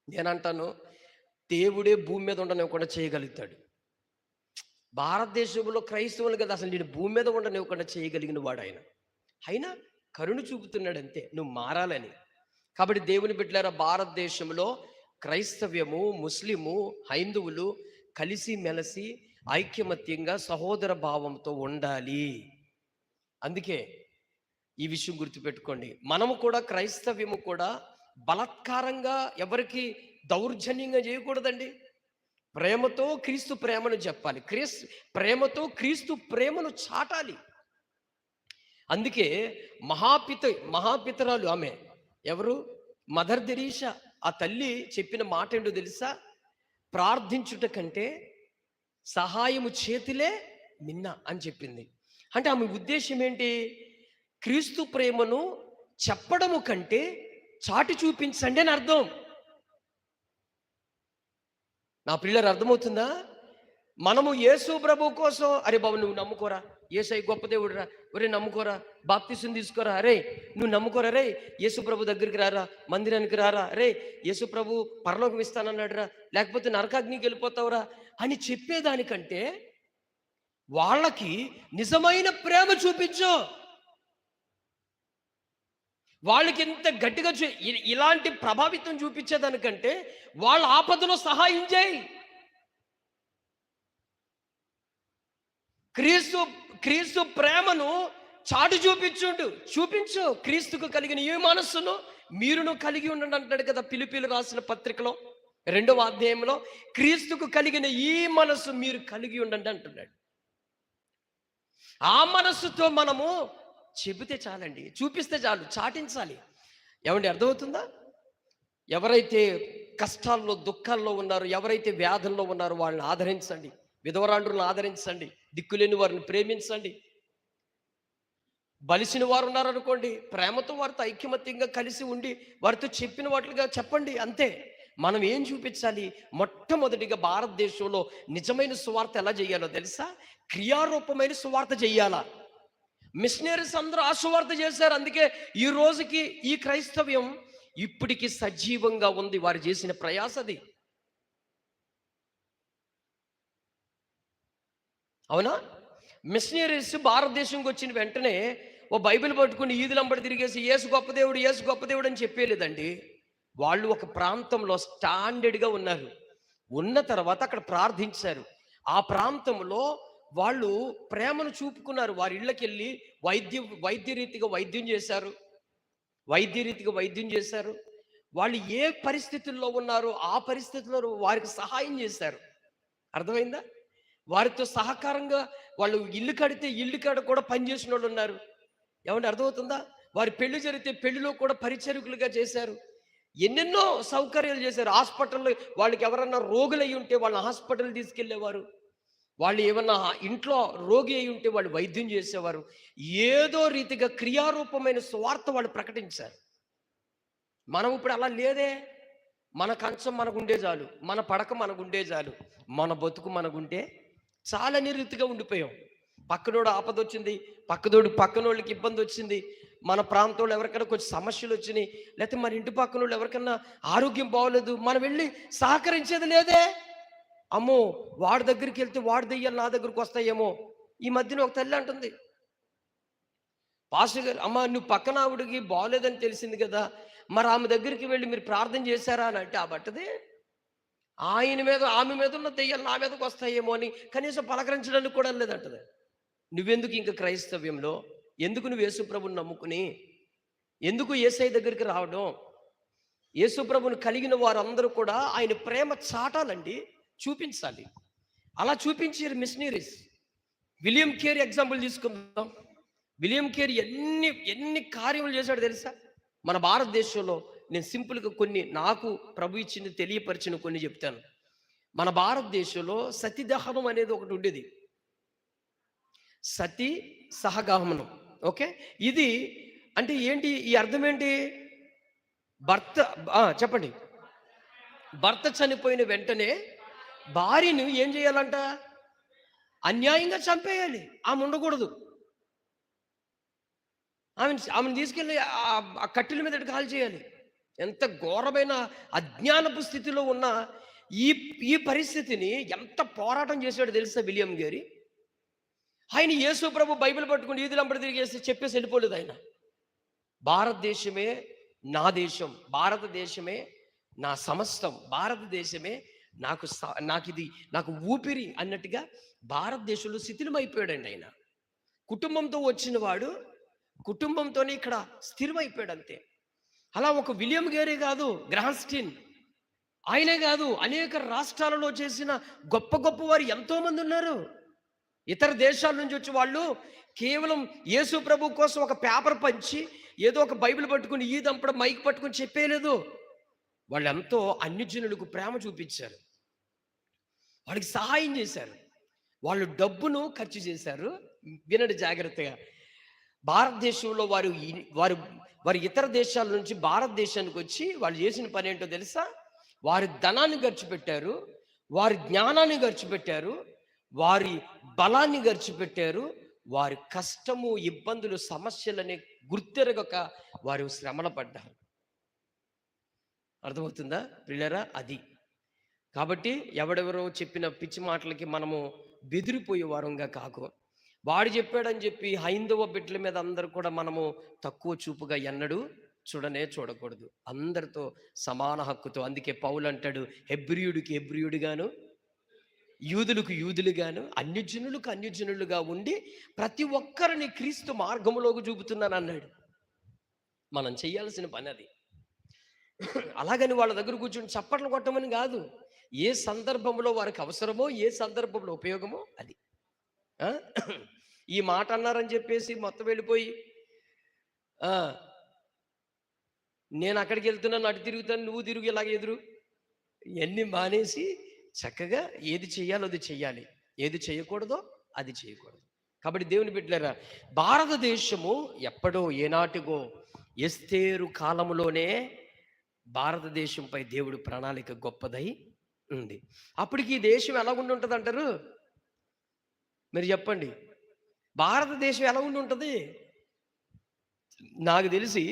నేనంటాను, దేవుడే భూమి మీద ఉండనివ్వకుండా చేయగలుగుతాడు. భారతదేశంలో క్రైస్తవులు కదా, అసలు నేను భూమి మీద ఉండనివ్వకుండా చేయగలిగిన వాడు ఆయన. అయినా కరుణ చూపుతున్నాడు అంతే, నువ్వు మారాలని. కాబట్టి దేవుని బిడ్డలారా, భారతదేశంలో క్రైస్తవ్యము, ముస్లిము, హైందువులు కలిసి మెలిసి ఐక్యమత్యంగా సహోదర భావంతో ఉండాలి. అందుకే ఈ విషయం గుర్తుపెట్టుకోండి. మనము కూడా, క్రైస్తవ్యము కూడా బలాత్కారంగా ఎవరికి దౌర్జన్యంగా చేయకూడదండి. ప్రేమతో క్రీస్తు ప్రేమను చెప్పాలి. ప్రేమతో క్రీస్తు ప్రేమను చాటాలి. అందుకే మహాపితరాలు ఆమె ఎవరు? Mother Teresa. ఆ తల్లి చెప్పిన మాట ఏంటో తెలుసా? ప్రార్థించుట కంటే సహాయము చేతిలే మిన్న అని చెప్పింది. అంటే ఆమె ఉద్దేశం ఏంటి? క్రీస్తు ప్రేమను చెప్పడము కంటే చాటి చూపించండి అని అర్థం. నా పిల్లలు అర్థమవుతుందా? మనము యేసు ప్రభు కోసం, అరే బాబు నువ్వు నమ్ముకోరా, యేసయ్య గొప్ప దేవుడురా, ఒరే నమ్ముకోరా, బాప్తిసం తీసుకోరా, అరే నువ్వు నమ్ముకోరా, రే యేసు ప్రభు దగ్గరికి రారా, మందిరానికి రారా, రే యేసు ప్రభు పరలోకం ఇస్తానన్నాడు రా, లేకపోతే నరకాగ్నికి వెళ్ళిపోతావురా అని చెప్పేదానికంటే వాళ్ళకి నిజమైన ప్రేమ చూపించు. వాళ్ళకి ఎంత గట్టిగా ఇలాంటి ప్రభావితం చూపించేదానికంటే వాళ్ళ ఆపదలో సహాయం చేయి. క్రీస్తు ప్రేమను చాటు చూపించు. క్రీస్తుకు కలిగిన ఈ మనస్సును మీరును కలిగి ఉండండి అంటాడు కదా ఫిలిప్పీయులకు రాసిన పత్రికలో 2వ అధ్యాయంలో. క్రీస్తుకు కలిగిన ఈ మనస్సు మీరు కలిగి ఉండండి అంటున్నాడు. ఆ మనస్సుతో మనము చెబితే చాలండి, చూపిస్తే చాలు, చాటించాలి. ఏమండి, అర్థమవుతుందా? ఎవరైతే కష్టాల్లో, దుఃఖాల్లో ఉన్నారో, ఎవరైతే వ్యాధుల్లో ఉన్నారో వాళ్ళని ఆదరించండి. విధవరాండ్రులను ఆదరించండి. దిక్కులేని వారిని ప్రేమించండి. బలిసిన వారు ఉన్నారనుకోండి, ప్రేమతో వారితో ఐక్యమత్యంగా కలిసి ఉండి వారితో చెప్పిన వాటిగా చెప్పండి. అంతే. మనం ఏం చూపించాలి? మొట్టమొదటిగా భారతదేశంలో నిజమైన సువార్త ఎలా చేయాలో తెలుసా? క్రియారూపమైన సువార్త చెయ్యాలా. మిషనరీస్ అందరూ ఆ సువార్త చేశారు. అందుకే ఈ రోజుకి ఈ క్రైస్తవ్యం ఇప్పటికి సజీవంగా ఉంది. వారు చేసిన ప్రయాసది. అవునా? మిషనరీస్ భారతదేశంకి వచ్చిన వెంటనే ఓ బైబిల్ పట్టుకుని ఈదులంబడి తిరిగేసి యేసు గొప్ప దేవుడు, యేసు గొప్ప దేవుడు అని చెప్పేలేదండి. వాళ్ళు ఒక ప్రాంతంలో స్టాండర్డ్గా ఉన్నారు. ఉన్న తర్వాత అక్కడ ప్రార్థించారు. ఆ ప్రాంతంలో వాళ్ళు ప్రేమను చూపుకున్నారు. వారి ఇళ్ళకెళ్ళి వైద్య రీతిగా వైద్యం చేశారు. వాళ్ళు ఏ పరిస్థితుల్లో ఉన్నారో ఆ పరిస్థితుల్లో వారికి సహాయం చేశారు. అర్థమైందా? వారితో సహకారంగా వాళ్ళు ఇల్లు కడితే ఇల్లు కాడ కూడా పనిచేసిన వాళ్ళు ఉన్నారు. ఏమంటే అర్థమవుతుందా? వారి పెళ్లి జరిగితే పెళ్లిలో కూడా పరిచారకులుగా చేశారు. ఎన్నెన్నో సౌకర్యాలు చేశారు. హాస్పిటల్లో వాళ్ళకి ఎవరన్నా రోగులు అయి ఉంటే వాళ్ళని హాస్పిటల్ తీసుకెళ్లేవారు. వాళ్ళు ఏమన్నా ఇంట్లో రోగి అయి ఉంటే వాళ్ళు వైద్యం చేసేవారు. ఏదో రీతిగా క్రియారూపమైన స్వార్థ వాళ్ళు ప్రకటించారు. మనం ఇప్పుడు అలా లేదే. మన కంచం మనకుండే చాలు, మన పడక మనకుండే చాలు, మన బతుకు మనకుంటే చాలని రీతిగా ఉండిపోయాం. పక్కనోడు ఆపద వచ్చింది, పక్కనోళ్ళకి ఇబ్బంది వచ్చింది, మన ప్రాంతంలో ఎవరికైనా కొంచెం సమస్యలు వచ్చినాయి, లేకపోతే మన ఇంటి పక్కన వాళ్ళు ఎవరికన్నా ఆరోగ్యం బాగోలేదు, మనం వెళ్ళి సహకరించేది లేదే. అమ్మో వాడి దగ్గరికి వెళ్తే వాడి దెయ్యాలు నా దగ్గరకు వస్తాయేమో. ఈ మధ్యన ఒక తల్లి అంటుంది, పాస్టర్ గారు, అమ్మ నువ్వు పక్కన ఆవిడికి బాగోలేదని తెలిసింది కదా, మరి ఆమె దగ్గరికి వెళ్ళి మీరు ప్రార్థన చేశారా అని అంటే, ఆ బట్టది ఆమె మీద ఉన్న దెయ్యాలు నా మీదకి వస్తాయేమో అని కనీసం పలకరించడానికి కూడా లేదంటది. నువ్వెందుకు ఇంకా క్రైస్తవ్యంలో? ఎందుకు నువ్వు యేసుప్రభుని నమ్ముకుని ఎందుకు యేసయ్య దగ్గరికి రావడం? యేసుప్రభుని కలిగిన వారందరూ కూడా ఆయన ప్రేమ చాటాలండి, చూపించాలి. అలా చూపించారు మిషనరీస్. విలియం కేరీ ఎగ్జాంపుల్ తీసుకుందాం. విలియం కేరీ ఎన్ని కార్యములు చేశాడు తెలుసా మన భారతదేశంలో? నేను సింపుల్గా కొన్ని నాకు ప్రభు ఇచ్చింది తెలియపరిచిన కొన్ని చెప్తాను. మన భారతదేశంలో సతీదహనం అనేది ఒకటి ఉండేది. సతీ సహగమనం. ఓకే, ఇది అంటే ఏంటి? ఈ అర్థం ఏంటి? భర్త చెప్పండి. భర్త చనిపోయిన వెంటనే భార్యను ఏం చేయాలంట? అన్యాయంగా చంపేయాలి. ఆమె ఉండకూడదు. ఆమెను తీసుకెళ్ళి ఆ కట్టెల మీద కాల్ చేయాలి. ఎంత ఘోరమైన అజ్ఞానపు స్థితిలో ఉన్న ఈ పరిస్థితిని ఎంత పోరాటం చేశాడో తెలుసా విలియం గారి? ఆయన యేసు ప్రభు బైబిల్ పట్టుకుని ఈదులంబడి తిరిగేసి చెప్పేసి వెళ్ళిపోలేదు. ఆయన భారతదేశమే నా దేశం, భారతదేశమే నా సమస్తం, భారతదేశమే నాకు ఊపిరి అన్నట్టుగా భారతదేశంలో శిథిలమైపోయాడండి. ఆయన కుటుంబంతో వచ్చిన వాడు కుటుంబంతోనే ఇక్కడ స్థిరమైపోయాడు అంతే. అలా ఒక విలియం గేరీ కాదు, గ్రహాంస్టీన్ ఆయనే కాదు, అనేక రాష్ట్రాలలో చేసిన గొప్ప గొప్ప వారు ఎంతోమంది ఉన్నారు. ఇతర దేశాల నుంచి వచ్చి వాళ్ళు కేవలం యేసు ప్రభు కోసం ఒక పేపర్ పంచి ఏదో ఒక బైబిల్ పట్టుకుని ఈ దంపడం మైక్ పట్టుకుని చెప్పేయలేదు. వాళ్ళు ఎంతో అన్యజనులకు ప్రేమ చూపించారు, వాళ్ళకి సహాయం చేశారు, వాళ్ళు డబ్బును ఖర్చు చేశారు. వినండి జాగ్రత్తగా. భారతదేశంలో వారు ఇతర దేశాల నుంచి భారతదేశానికి వచ్చి వాళ్ళు చేసిన పని ఏంటో తెలుసా? వారి ధనాన్ని ఖర్చు పెట్టారు, వారి జ్ఞానాన్ని ఖర్చు పెట్టారు, వారి బలాన్ని ఖర్చు పెట్టారు, వారి కష్టము ఇబ్బందులు సమస్యలనే గుర్తెరగక వారు శ్రమల పడ్డారు. అర్థమవుతుందా పిల్లరా? అది కాబట్టి ఎవడెవరో చెప్పిన పిచ్చి మాటలకి మనము బెదిరిపోయే వారంగా కాకు. వాడు చెప్పాడని చెప్పి హైందవ బిడ్డల మీద అందరూ కూడా మనము తక్కువ చూపుగా ఎన్నడూ చూడకూడదు. అందరితో సమాన హక్కుతో. అందుకే పౌలు అంటాడు, హెబ్రియుడికి హెబ్రియుడిగాను, యూదులకు యూదులుగాను, అన్యజనులకు అన్యజనులుగా ఉండి ప్రతి ఒక్కరిని క్రీస్తు మార్గంలోకి చూపుతున్నాను అన్నాడు. మనం చేయాల్సిన పని అది. అలాగని వాళ్ళ దగ్గర కూర్చొని చప్పట్లు కొట్టమని కాదు. ఏ సందర్భంలో వారికి అవసరమో, ఏ సందర్భంలో ఉపయోగమో అది. ఈ మాట అన్నారని చెప్పేసి మొత్తం వెళ్ళిపోయి నేను అక్కడికి వెళ్తున్నాను, అటు తిరుగుతాను, నువ్వు తిరుగు, ఇలాగ ఎదురు, ఇవన్నీ మానేసి చక్కగా ఏది చేయాలో అది చెయ్యాలి, ఏది చేయకూడదో అది చేయకూడదు. కాబట్టి దేవుని బిడ్డలారా, భారతదేశము ఎప్పుడో ఏనాటిగో ఎస్తేరు కాలంలోనే భారతదేశంపై దేవుడి ప్రణాళిక గొప్పదై ఉంది. అప్పటికి ఈ దేశం ఎలా ఉండి ఉంటుంది అంటారు? మీరు చెప్పండి. భారతదేశం ఎలా ఉండి ఉంటుంది? నాకు తెలిసి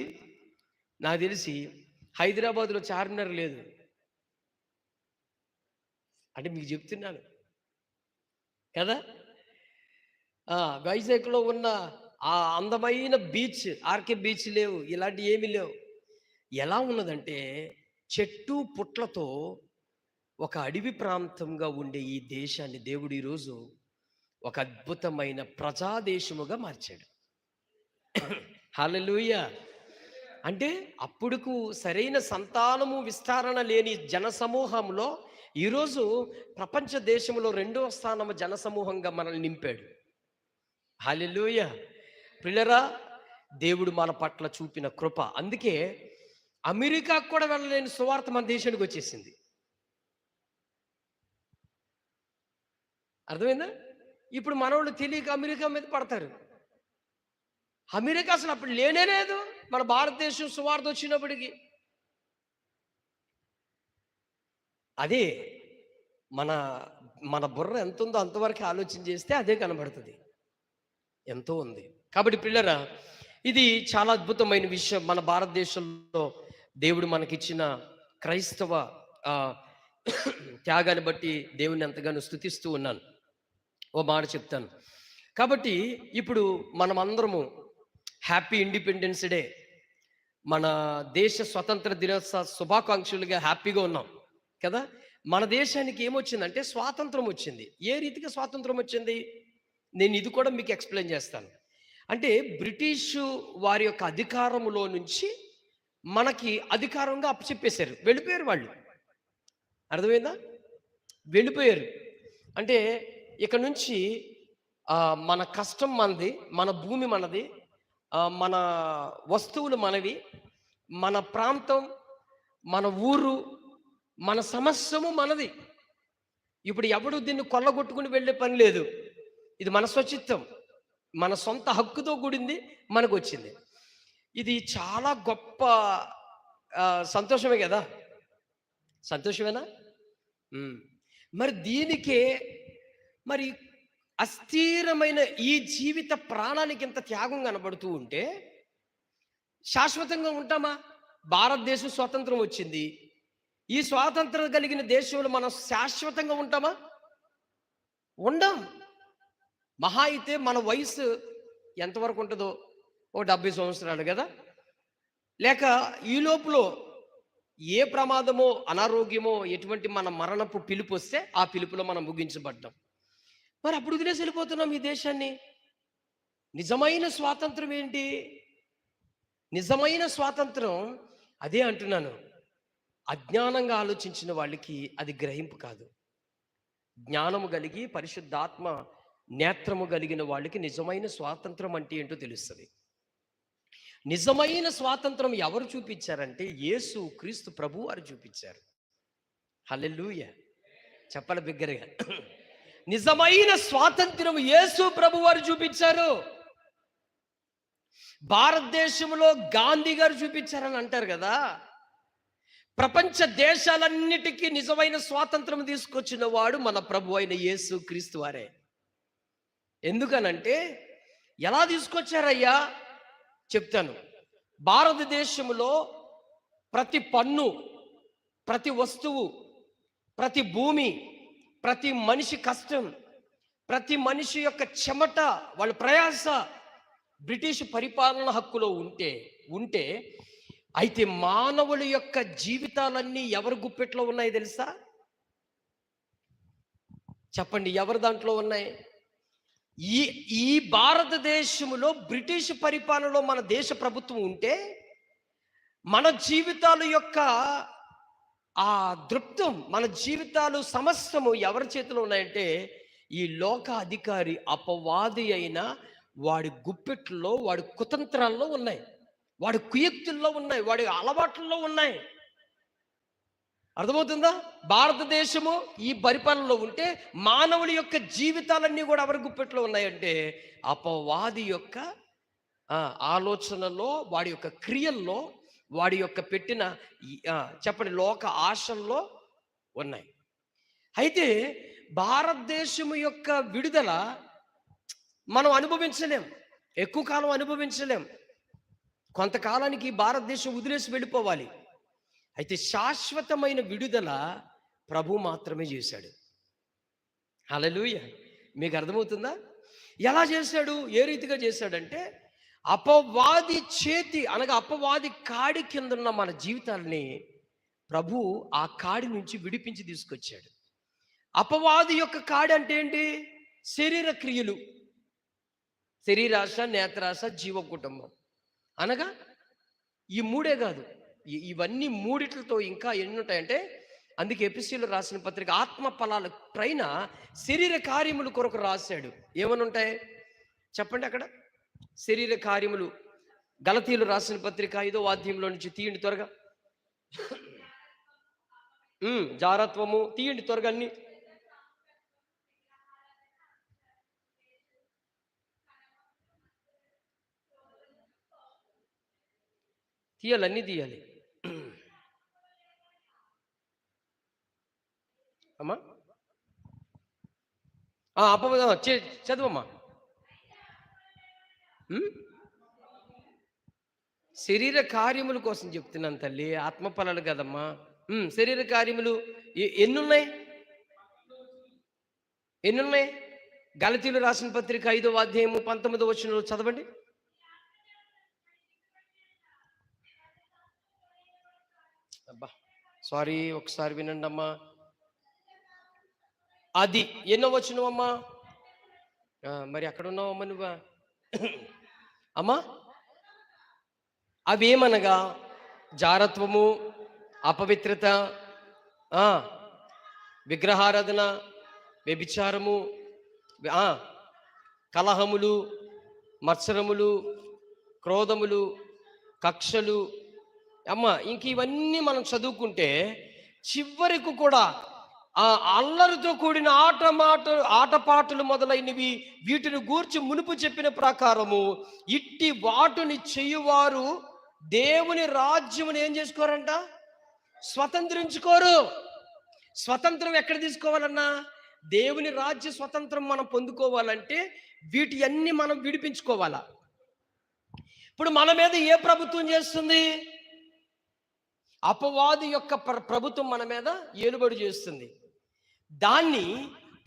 నాకు తెలిసి హైదరాబాద్లో చార్మినార్ లేదు. అంటే మీకు చెప్తున్నాను కదా. వైజాగ్లో ఉన్న ఆ అందమైన బీచ్, ఆర్కే బీచ్ లేవు, ఇలాంటివి ఏమీ లేవు. ఎలా ఉన్నదంటే చెట్టు పుట్లతో ఒక అడవి ప్రాంతంగా ఉండే ఈ దేశాన్ని దేవుడు ఈరోజు ఒక అద్భుతమైన ప్రజాదేశముగా మార్చాడు. హల్లెలూయా. అంటే అప్పుడుకు సరైన సంతానము విస్తరణ లేని జనసమూహంలో ఈరోజు ప్రపంచ దేశంలో 2వ స్థానము జనసమూహంగా మనల్ని నింపాడు. హల్లెలూయా. ప్రియులారా, దేవుడు మన పట్ల చూపిన కృప. అందుకే అమెరికాకు కూడా వెళ్ళలేని సువార్త మన దేశానికి వచ్చేసింది. అర్థమైందా? ఇప్పుడు మనోళ్ళు తెలియక అమెరికా మీద పడతారు. అమెరికా అసలు అప్పుడు లేనే లేదు మన భారతదేశం సువార్త వచ్చినప్పటికీ. అదే మన మన బుర్ర ఎంత ఉందో అంతవరకు ఆలోచన చేస్తే అదే కనబడుతుంది. ఎంతో ఉంది. కాబట్టి పిల్లరా, ఇది చాలా అద్భుతమైన విషయం. మన భారతదేశంలో దేవుడు మనకిచ్చిన క్రైస్తవ త్యాగాన్ని బట్టి దేవుని ఎంతగానో స్తుతిస్తూ ఉన్నాను. ఓ మాట చెప్తాను. కాబట్టి ఇప్పుడు మనం అందరము హ్యాపీ ఇండిపెండెన్స్ డే, మన దేశ స్వతంత్ర దినోత్సవ శుభాకాంక్షలుగా హ్యాపీగా ఉన్నాం కదా. మన దేశానికి ఏమొచ్చిందంటే స్వాతంత్రం వచ్చింది. ఏ రీతిగా స్వాతంత్రం వచ్చింది నేను ఇది కూడా మీకు ఎక్స్ప్లెయిన్ చేస్తాను. అంటే బ్రిటిషు వారి యొక్క అధికారములో నుంచి మనకి అధికారంగా అప్పచెప్పేశారు, వెళ్ళిపోయారు వాళ్ళు. అర్థమైందా? వెళ్ళిపోయారు. అంటే ఇక నుంచి మన కష్టం మనది, మన భూమి మనది, మన వస్తువులు మనవి, మన ప్రాంతం, మన ఊరు, మన సమస్యము మనది. ఇప్పుడు ఎవడు దీన్ని కొల్లగొట్టుకుని వెళ్ళే పని లేదు. ఇది మన స్వచిత్తం, మన సొంత హక్కుతో కూడింది, మనకు వచ్చింది. ఇది చాలా గొప్ప సంతోషమే కదా. సంతోషమేనా? మరి దీనికే మరి అస్థిరమైన ఈ జీవిత ప్రాణానికి ఇంత త్యాగం కనబడుతూ ఉంటే శాశ్వతంగా ఉంటామా? భారతదేశం స్వాతంత్రం వచ్చింది. ఈ స్వాతంత్రం కలిగిన దేశంలో మనం శాశ్వతంగా ఉంటామా? ఉండం. మహా అయితే మన వయసు ఎంతవరకు ఉంటుందో, ఓ 70 సంవత్సరాలు కదా. లేక ఈ లోపల ఏ ప్రమాదమో, అనారోగ్యమో, ఎటువంటి మన మరణపు పిలుపు వస్తే ఆ పిలుపులో మనం ముగించబడ్డాం. మరి అప్పుడు వదిలేసి వెళ్ళిపోతున్నాం ఈ దేశాన్ని. నిజమైన స్వాతంత్రం ఏంటి? నిజమైన స్వాతంత్రం అదే అంటున్నాను. అజ్ఞానంగా ఆలోచించిన వాళ్ళకి అది గ్రహింపు కాదు. జ్ఞానము కలిగి పరిశుద్ధాత్మ నేత్రము కలిగిన వాళ్ళకి నిజమైన స్వాతంత్రం అంటే ఏంటో తెలుస్తుంది. నిజమైన స్వాతంత్రం ఎవరు చూపించారంటే యేసు క్రీస్తు ప్రభు వారు చూపించారు. హల్లెలూయా. చెప్పాలి బిగ్గరగా. నిజమైన స్వాతంత్రం యేసు ప్రభు వారు చూపించారు. భారతదేశంలో గాంధీ గారు చూపించారని అంటారు కదా. ప్రపంచ దేశాలన్నిటికీ నిజమైన స్వాతంత్రం తీసుకొచ్చిన వాడు మన ప్రభు అయిన యేసు క్రీస్తు వారే. ఎందుకనంటే ఎలా తీసుకొచ్చారయ్యా చెప్తాను. భారతదేశంలో ప్రతి పన్ను, ప్రతి వస్తువు, ప్రతి భూమి, ప్రతి మనిషి కష్టం, ప్రతి మనిషి యొక్క చెమట, వాళ్ళ ప్రయాస బ్రిటిష్ పరిపాలన హక్కులో ఉంటే అయితే మానవుల యొక్క జీవితాలన్నీ ఎవరి గుప్పెట్లో ఉన్నాయి తెలుసా? చెప్పండి, ఎవరి దాంట్లో ఉన్నాయి? ఈ భారతదేశంలో బ్రిటిష్ పరిపాలనలో మన దేశ ప్రభుత్వం ఉంటే మన జీవితాల యొక్క ఆ దృప్తం, మన జీవితాలు సమస్తము ఎవరి చేతిలో ఉన్నాయంటే ఈ లోక అధికారి అపవాది అయిన వాడి గుప్పెట్లో, వాడి కుతంత్రాల్లో ఉన్నాయి, వాడి కుయుక్తుల్లో ఉన్నాయి, వాడి అలవాట్లలో ఉన్నాయి. అర్థమవుతుందా? భారతదేశము ఈ పరిపాలనలో ఉంటే మానవుడి యొక్క జీవితాలన్నీ కూడా ఎవరి గుప్పెట్లో ఉన్నాయంటే అపవాది యొక్క ఆలోచనలో, వాడి యొక్క క్రియల్లో, వాడి యొక్క పెట్టిన చెప్పండి లోక ఆశల్లో ఉన్నాయి. అయితే భారతదేశం యొక్క విడుదల మనం అనుభవించలేం, ఎక్కువ కాలం అనుభవించలేం. కొంతకాలానికి భారతదేశం వదిలేసి వెళ్ళిపోవాలి. అయితే శాశ్వతమైన విడుదల ప్రభు మాత్రమే చేశాడు. హల్లెలూయా. మీకు అర్థమవుతుందా? ఎలా చేశాడు, ఏ రీతిగా చేశాడంటే, అపవాది చేతి అనగా అపవాది కాడి కింద ఉన్న మన జీవితాలని ప్రభు ఆ కాడి నుంచి విడిపించి తీసుకొచ్చాడు. అపవాది యొక్క కాడి అంటే ఏంటి? శరీర క్రియలు, శరీరాశ, నేత్రాశ, జీవ కుటుంబం. అనగా ఈ మూడే కాదు, ఇవన్నీ మూడిట్లతో ఇంకా ఎన్ని ఉంటాయంటే, అందుకే ఎపిసీలు రాసిన పత్రిక ఆత్మ ఫలాల పైన శరీర కార్యములు కొరకు రాశాడు. ఏమని ఉంటాయి చెప్పండి అక్కడ? శరీర కార్యములు గలతీలు రాసిన పత్రిక 5వ అధ్యాయంలో నుంచి తీయండి త్వరగా. జారత్వము తీయండి త్వరగా, అన్ని తీయాలి, అన్నీ తీయాలి అమ్మా. చదువమ్మా. శరీర కార్యముల కోసం చెప్తున్నాను తల్లి, ఆత్మఫలాలు కదమ్మా. శరీర కార్యములు ఎన్నున్నాయి? గలతీలు రాసిన పత్రిక 5వ అధ్యాయము 19వ వచనంలో చదవండి. అబ్బా సారీ, ఒకసారి వినండి అమ్మా. అది ఎన్నో వచనమమ్మా? మరి అక్కడ ఉన్నావమ్మా నువ్వా అమ్మా? అవేమనగా జారత్వము, అపవిత్రత, విగ్రహారాధన, వ్యభిచారము, కలహములు, మత్సరములు, క్రోధములు, కక్షలు. అమ్మ ఇంక ఇవన్నీ మనం చదువుకుంటే చివరికి కూడా ఆ అల్లరితో కూడిన ఆటపాటలు మొదలైనవి, వీటిని గూర్చి మునుపు చెప్పిన ప్రకారము ఇట్టి వాటిని చేయువారు దేవుని రాజ్యమును ఏం చేసుకోరంట? స్వతంత్రించుకోరు. స్వతంత్రం ఎక్కడ తీసుకోవాలన్నా, దేవుని రాజ్య స్వతంత్రం మనం పొందుకోవాలంటే వీటి అన్ని మనం విడిపించుకోవాలా. ఇప్పుడు మన మీద ఏ ప్రభుత్వం చేస్తుంది? అపవాది యొక్క ప్రభుత్వం మన మీద ఏలుబడి చేస్తుంది. దాన్ని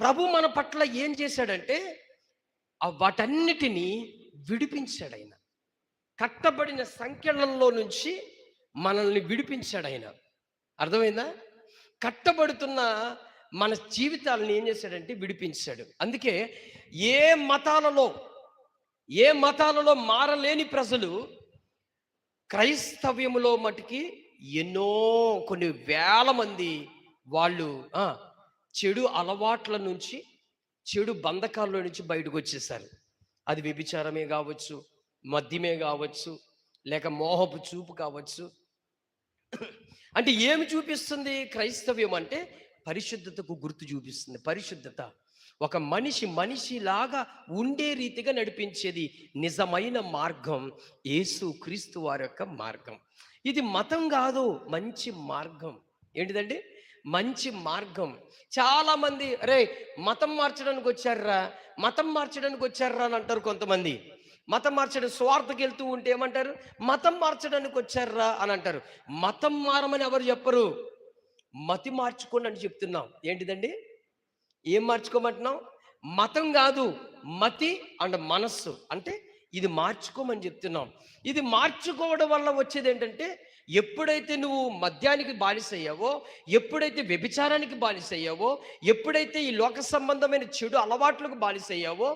ప్రభు మన పట్ల ఏం చేశాడంటే వాటన్నిటినీ విడిపించాడు. ఆయన కట్టబడిన సంఖ్యలలో నుంచి మనల్ని విడిపించాడు. ఆయన అర్థమైందా? కట్టబడుతున్న మన జీవితాలను ఏం చేశాడంటే విడిపించాడు. అందుకే ఏ మతాలలో మారలేని ప్రజలు క్రైస్తవ్యములో మటుకి కొన్ని వేల మంది వాళ్ళు చెడు అలవాట్ల నుంచి, చెడు బంధకాల్లో నుంచి బయటకు వచ్చేసారు. అది వ్యభిచారమే కావచ్చు, మద్యమే కావచ్చు, లేక మోహపు చూపు కావచ్చు. అంటే ఏమి చూపిస్తుంది క్రైస్తవ్యం అంటే? పరిశుద్ధతకు గుర్తు చూపిస్తుంది. పరిశుద్ధత ఒక మనిషిలాగా ఉండే రీతిగా నడిపించేది నిజమైన మార్గం యేసు క్రీస్తు వారి యొక్క మార్గం. ఇది మతం కాదు, మంచి మార్గం. ఏంటిదండి? మంచి మార్గం. చాలా మంది అరే మతం మార్చడానికి వచ్చారా అని అంటారు కొంతమంది. మతం మార్చడం స్వార్థకి వెళ్తూ ఉంటే ఏమంటారు? మతం మార్చడానికి వచ్చారా అని అంటారు. మతం మారమని ఎవరు చెప్పరు, మతి మార్చుకోండి అని చెప్తున్నాం. ఏంటిదండి? ఏం మార్చుకోమంటున్నాం? మతం కాదు, మతి అండ్ మనస్సు. అంటే ఇది మార్చుకోమని చెప్తున్నాం. ఇది మార్చుకోవడం వల్ల వచ్చేది ఏంటంటే, ఎప్పుడైతే నువ్వు మద్యానికి బానిసయ్యావో, ఎప్పుడైతే వ్యభిచారానికి బానిసయ్యావో, ఎప్పుడైతే ఈ లోక సంబంధమైన చెడు అలవాట్లకు బానిసయ్యావో,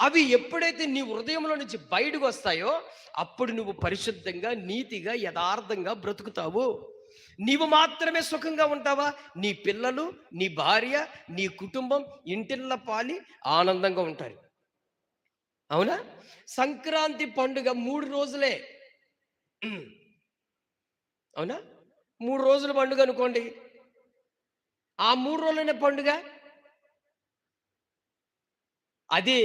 అవి ఎప్పుడైతే నీ హృదయంలో నుంచి బయటకు వస్తాయో అప్పుడు నువ్వు పరిశుద్ధంగా, నీతిగా, యథార్థంగా బ్రతుకుతావు. నీవు మాత్రమే సుఖంగా ఉంటావా? నీ పిల్లలు, నీ భార్య, నీ కుటుంబం ఇంటిల్ల పాలి ఆనందంగా ఉంటారు. అవునా? సంక్రాంతి పండుగ 3 రోజులే. అవునా? 3 రోజుల పండుగ అనుకోండి. ఆ 3 రోజులనే పండుగ. అదే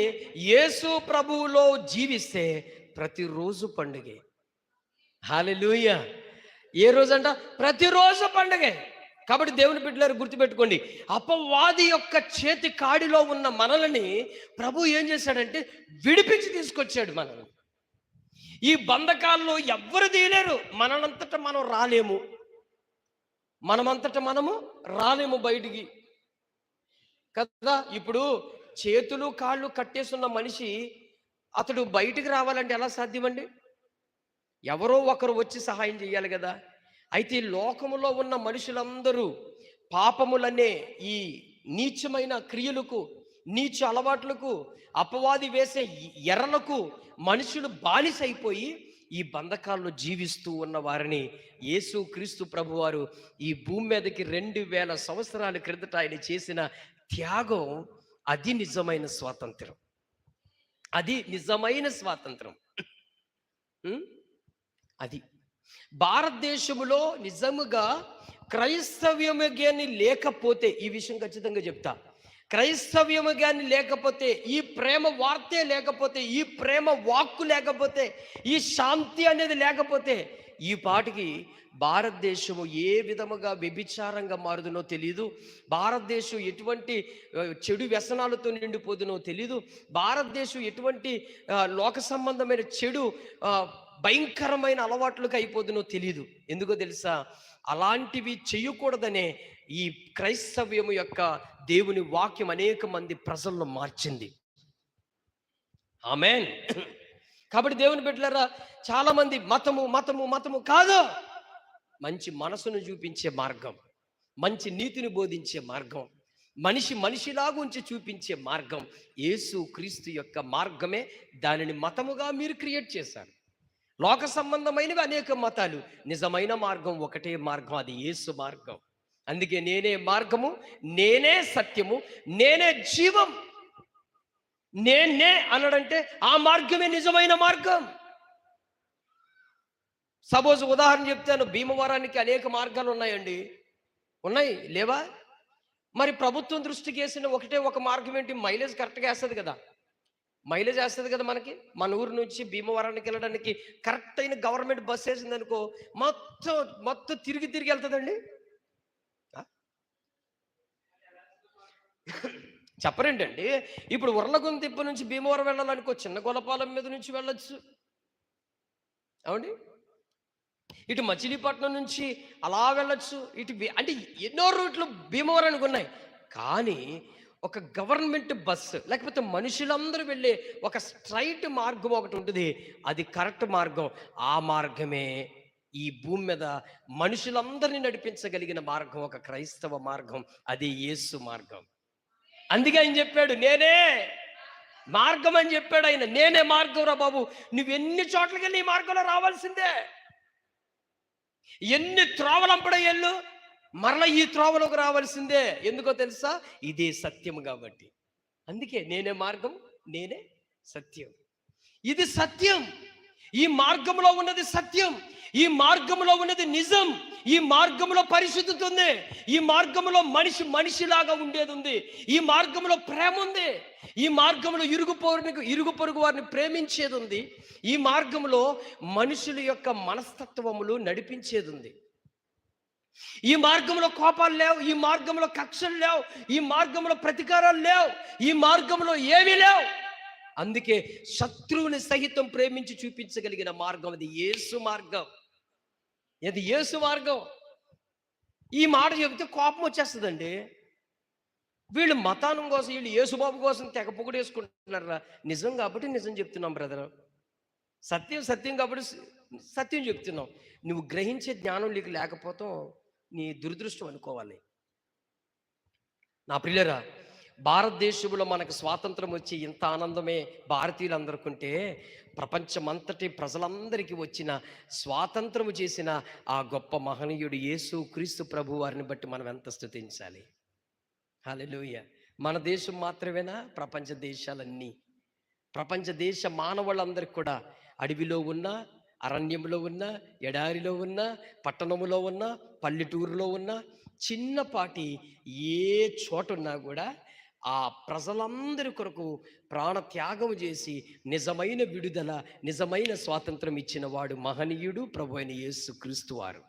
యేసు ప్రభువులో జీవిస్తే ప్రతిరోజు పండుగే. హల్లెలూయా. ఏ రోజంట? ప్రతిరోజు పండగే. కాబట్టి దేవుని బిడ్డలారు గుర్తుపెట్టుకోండి, అపవాది యొక్క చేతి కాడిలో ఉన్న మనల్ని ప్రభు ఏం చేశాడంటే విడిపించి తీసుకొచ్చాడు మనల్ని. ఈ బంధకాల్లో ఎవ్వరు తీయలేరు. మనంతట మనం రాలేము, మనమంతట మనము రాలేము బయటికి కదా. ఇప్పుడు చేతులు కాళ్ళు కట్టేస్తున్న మనిషి అతడు బయటికి రావాలంటే ఎలా సాధ్యమండి? ఎవరో ఒకరు వచ్చి సహాయం చేయాలి కదా. అయితే లోకములో ఉన్న మనుషులందరూ పాపములనే ఈ నీచమైన క్రియలకు, నీచ అలవాట్లకు, అపవాది వేసే ఎర్రలకు మనుషులు బానిసైపోయి ఈ బంధకాల్లో జీవిస్తూ ఉన్న వారిని యేసు క్రీస్తు ప్రభువారు ఈ భూమి మీదకి 2000 సంవత్సరాల క్రిందట ఆయన చేసిన త్యాగం, అది నిజమైన స్వాతంత్రం. అది నిజమైన స్వాతంత్రం. అది భారతదేశంలో నిజముగా క్రైస్తవ్యము గాని లేకపోతే, ఈ విషయం ఖచ్చితంగా చెప్తా, క్రైస్తవ్యము గాని లేకపోతే, ఈ ప్రేమ వార్తే లేకపోతే, ఈ ప్రేమ వాక్కు లేకపోతే, ఈ శాంతి అనేది లేకపోతే, ఈ పాటికి భారతదేశము ఏ విధముగా వ్యభిచారంగా మారుదునో తెలియదు. భారతదేశం ఎటువంటి చెడు వ్యసనాలతో నిండిపోదునో తెలియదు. భారతదేశం ఎటువంటి లోక సంబంధమైన చెడు భయంకరమైన అలవాట్లకు అయిపోదునో తెలియదు. ఎందుకో తెలుసా? అలాంటివి చేయకూడదనే ఈ క్రైస్తవ్యము యొక్క దేవుని వాక్యం అనేక మంది ప్రజలను మార్చింది. ఆమేన్. కాబట్టి దేవుని బిడ్డలారా, చాలా మంది మతము మతము మతము కాదు, మంచి మనసును చూపించే మార్గం, మంచి నీతిని బోధించే మార్గం, మనిషి మనిషిలాగా ఉంచి చూపించే మార్గం యేసు క్రీస్తు యొక్క మార్గమే. దానిని మతముగా మీరు క్రియేట్ చేశారు. లోక సంబంధమైనవి అనేక మతాలు, నిజమైన మార్గం ఒకటే మార్గం, అది యేసు మార్గం. అందుకే నేనే మార్గము, నేనే సత్యము, నేనే జీవం. నేనే అనడంటే ఆ మార్గమే నిజమైన మార్గం. సపోజ్ ఉదాహరణ చెప్తాను, భీమవరానికి అనేక మార్గాలు ఉన్నాయండి. ఉన్నాయి లేవా? మరి ప్రభుత్వం దృష్టికి వేసిన ఒకటే ఒక మార్గం ఏంటి? మైలేజ్ కరెక్ట్గా వేస్తుంది కదా, మైలేజ్ వేస్తుంది కదా. మన ఊరు నుంచి భీమవరానికి వెళ్ళడానికి కరెక్ట్ అయిన గవర్నమెంట్ బస్ వేసింది అనుకో, మొత్తం తిరిగి వెళ్తుందండి. చెప్పరేంటండి? ఇప్పుడు ఉర్లగొంతిప్ప నుంచి భీమవరం వెళ్ళాలనుకో, చిన్న గొలపాలెం మీద నుంచి వెళ్ళొచ్చు, అవునండి. ఇటు మచిలీపట్నం నుంచి అలా వెళ్ళొచ్చు, ఇటు అంటే ఎన్నో రూట్లు భీమవరానికి ఉన్నాయి. కానీ ఒక గవర్నమెంట్ బస్సు లేకపోతే మనుషులందరూ వెళ్ళే ఒక స్ట్రైట్ మార్గం ఒకటి ఉంటుంది, అది కరెక్ట్ మార్గం. ఆ మార్గమే ఈ భూమి మీద మనుషులందరినీ నడిపించగలిగిన మార్గం, ఒక క్రైస్తవ మార్గం, అది యేసు మార్గం. అందుకే ఆయన చెప్పాడు, నేనే మార్గం అని చెప్పాడు ఆయన. నేనే మార్గం రా బాబు, నువ్వు ఎన్ని చోట్లకి వెళ్ళి ఈ మార్గంలో రావాల్సిందే. ఎన్ని త్రోవలంపడయ్యళ్ళు మరలా ఈ త్రోవలోకి రావాల్సిందే. ఎందుకో తెలుసా? ఇదే సత్యం కాబట్టి. అందుకే నేనే మార్గం, నేనే సత్యం. ఇది సత్యం. ఈ మార్గంలో ఉన్నది సత్యం, ఈ మార్గంలో ఉన్నది నిజం, ఈ మార్గంలో పరిశుద్ధత ఉంది, ఈ మార్గంలో మనిషిలాగా ఉండేది ఉంది, ఈ మార్గంలో ప్రేమ ఉంది, ఈ మార్గంలో ఇరుగు పొరుగు వారిని ప్రేమించేది ఉంది, ఈ మార్గంలో మనుషుల యొక్క మనస్తత్వములు నడిపించేది ఉంది. ఈ మార్గంలో కోపాలు లేవు, ఈ మార్గంలో కక్షలు లేవు, ఈ మార్గంలో ప్రతీకారాలు లేవు, ఈ మార్గంలో ఏమీ లేవు. అందుకే శత్రువుని సహితం ప్రేమించి చూపించగలిగిన మార్గం అది యేసు మార్గం. ఇది యేసు మార్గం. ఈ మాట చెబితే కోపం వచ్చేస్తుందండి. వీళ్ళు మతానం కోసం, వీళ్ళు యేసుబాబు కోసం తెగ పొగిడేసుకుంటున్నారా? నిజం కాబట్టి నిజం చెప్తున్నాం బ్రదర్. సత్యం కాబట్టి సత్యం చెప్తున్నాం. నువ్వు గ్రహించే జ్ఞానం నీకు లేకపోతే నీ దురదృష్టం అనుకోవాలి. నా ప్రియులరా, భారతదేశంలో మనకు స్వాతంత్రం వచ్చి ఇంత ఆనందమే భారతీయులందరికుంటే, ప్రపంచమంతటి ప్రజలందరికీ వచ్చిన స్వాతంత్రము చేసిన ఆ గొప్ప మహనీయుడు యేసు క్రీస్తు ప్రభు వారిని బట్టి మనం ఎంత స్తుతించాలి. హల్లెలూయా. మన దేశం మాత్రమేనా? ప్రపంచ దేశాలన్నీ, ప్రపంచ దేశ మానవులందరికీ కూడా, అడవిలో ఉన్న, అరణ్యంలో ఉన్న, ఎడారిలో ఉన్న, పట్టణములో ఉన్న, పల్లెటూరులో ఉన్న, చిన్నపాటి ఏ చోటున్నా కూడా ఆ ప్రజలందరి కొరకు ప్రాణ త్యాగం చేసి నిజమైన విడుదల, నిజమైన స్వాతంత్రం ఇచ్చిన వాడు మహనీయుడు ప్రభు అయిన యేసు క్రీస్తు వారు.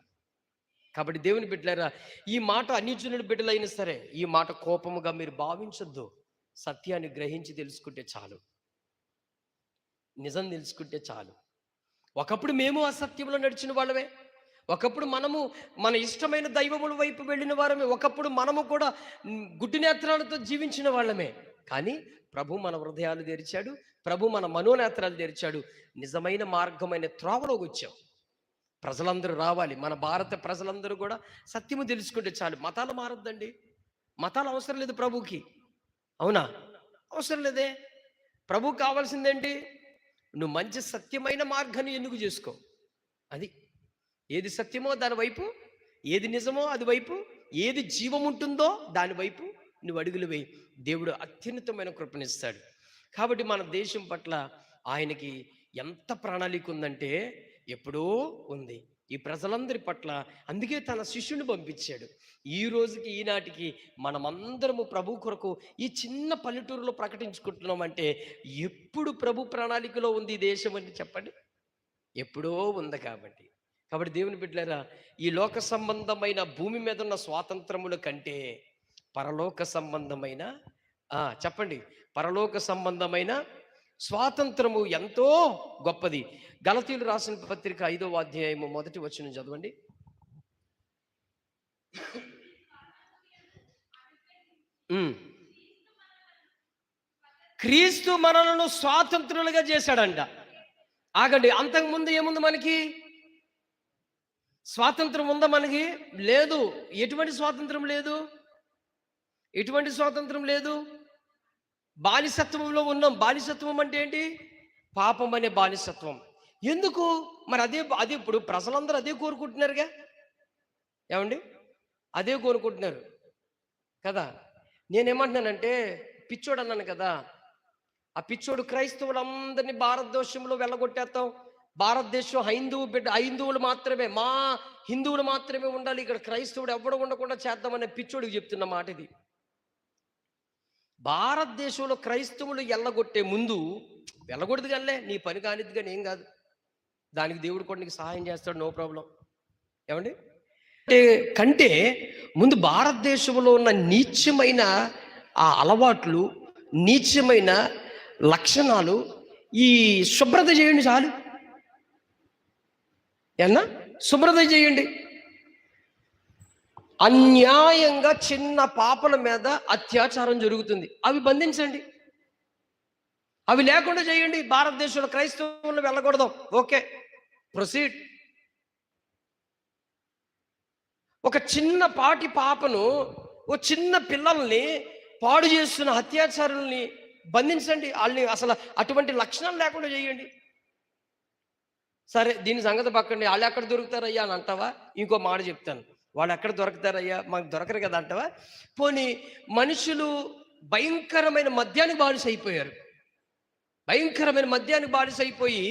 కాబట్టి దేవుని బిడ్డలారా, ఈ మాట అన్యజనుల బిడ్డలైనా సరే ఈ మాట కోపముగా మీరు భావించొద్దు. సత్యాన్ని గ్రహించి తెలుసుకుంటే చాలు, నిజం తెలుసుకుంటే చాలు. ఒకప్పుడు మేము అసత్యంలో నడిచిన వాళ్ళమే, ఒకప్పుడు మనము మన ఇష్టమైన దైవముల వైపు వెళ్ళిన వారమే, ఒకప్పుడు మనము కూడా గుడ్డి నేత్రాలతో జీవించిన వాళ్ళమే. కానీ ప్రభు మన హృదయాలు తెరిచాడు, ప్రభు మన మనోనేత్రాలు తెరిచాడు. నిజమైన మార్గమైన త్రోవలోకి వచ్చాం. ప్రజలందరూ రావాలి, మన భారత ప్రజలందరూ కూడా సత్యము తెలుసుకుంటే చాలు. మతాలు మారద్దండి, మతాలు అవసరం లేదు ప్రభుకి. అవునా? అవసరం లేదే. ప్రభు కావాల్సిందేంటి? నువ్వు మంచి సత్యమైన మార్గాన్ని ఎన్నుకు చేసుకో. అది ఏది సత్యమో దాని వైపు, ఏది నిజమో అది వైపు, ఏది జీవం ఉంటుందో దాని వైపు నువ్వు అడుగులు వేయి. దేవుడు అత్యున్నతమైన కృపణిస్తాడు. కాబట్టి మన దేశం పట్ల ఆయనకి ఎంత ప్రణాళిక ఉందంటే ఎప్పుడో ఉంది ఈ ప్రజలందరి పట్ల. అందుకే తన శిష్యుని పంపించాడు. ఈ రోజుకి ఈనాటికి మనమందరము ప్రభు కొరకు ఈ చిన్న పల్లెటూరులో ప్రకటించుకుంటున్నామంటే ఎప్పుడు ప్రభు ప్రణాళికలో ఉంది ఈ దేశం అని చెప్పండి? ఎప్పుడో ఉంది. కాబట్టి దేవుని బిడ్డలారా, ఈ లోక సంబంధమైన భూమి మీద ఉన్న స్వాతంత్రముల కంటే పరలోక సంబంధమైన చెప్పండి, పరలోక సంబంధమైన స్వాతంత్రము ఎంతో గొప్పది. గలతీయులు రాసిన పత్రిక 5వ అధ్యాయము 1వ వచనం చదవండి. క్రీస్తు మనలను స్వాతంత్రులుగా చేశాడంట. ఆగండి, అంతకుముందు ఏముంది? మనకి స్వాతంత్రం ఉందా? మనకి లేదు. ఎటువంటి స్వాతంత్రం లేదు, ఎటువంటి స్వాతంత్రం లేదు. బానిసత్వంలో ఉన్నాం. బానిసత్వం అంటే ఏంటి? పాపం అనే బానిసత్వం. ఎందుకు మరి? అదే ఇప్పుడు ప్రజలందరూ అదే కోరుకుంటున్నారుగా. ఏమండి? అదే కోరుకుంటున్నారు కదా. నేనేమంటున్నానంటే, పిచ్చోడు అన్నాను కదా, ఆ పిచ్చోడు క్రైస్తవులందరినీ భారతదేశంలో వెళ్ళగొట్టేస్తాం. భారతదేశం హైందువులు మాత్రమే, మా హిందువులు మాత్రమే ఉండాలి, ఇక్కడ క్రైస్తవుడు ఎవడు ఉండకుండా చేద్దామనే పిచ్చోడికి చెప్తున్న మాట ఇది. భారతదేశంలో క్రైస్తవులు వెళ్ళగొట్టే ముందు, వెళ్ళకూడదు కానీ నీ పని కానిది కానీ ఏం కాదు, దానికి దేవుడు కూడా నీకు సహాయం చేస్తాడు, నో ప్రాబ్లం. ఏమండి? కంటే ముందు భారతదేశంలో ఉన్న నీచమైన ఆ అలవాట్లు, నీచమైన లక్షణాలు ఈ శుభ్రత చేయండి చాలు. ఏమన్నా శుభ్రత చేయండి. అన్యాయంగా చిన్న పాపల మీద అత్యాచారం జరుగుతుంది, అవి బంధించండి. అవి లేకుండా చేయండి. భారతదేశంలో క్రైస్తవులు వెళ్ళకూడదు, ఓకే, ప్రొసీడ్. ఒక చిన్న పాటి పాపను, ఓ చిన్న పిల్లల్ని పాడు చేస్తున్న అత్యాచారుల్ని బంధించండి. వాళ్ళని అసలు అటువంటి లక్షణాలు లేకుండా చేయండి. సరే, దీని సంగతి పక్కండి. వాళ్ళు ఎక్కడ దొరుకుతారయ్యా అని అంటావా? ఇంకో మాట చెప్తాను, వాళ్ళు ఎక్కడ దొరుకుతారయ్యా, మాకు దొరకరు కదా అంటావా? పోనీ మనుషులు భయంకరమైన మద్యానికి బానిస అయిపోయారు. భయంకరమైన మద్యానికి బానిస అయిపోయి,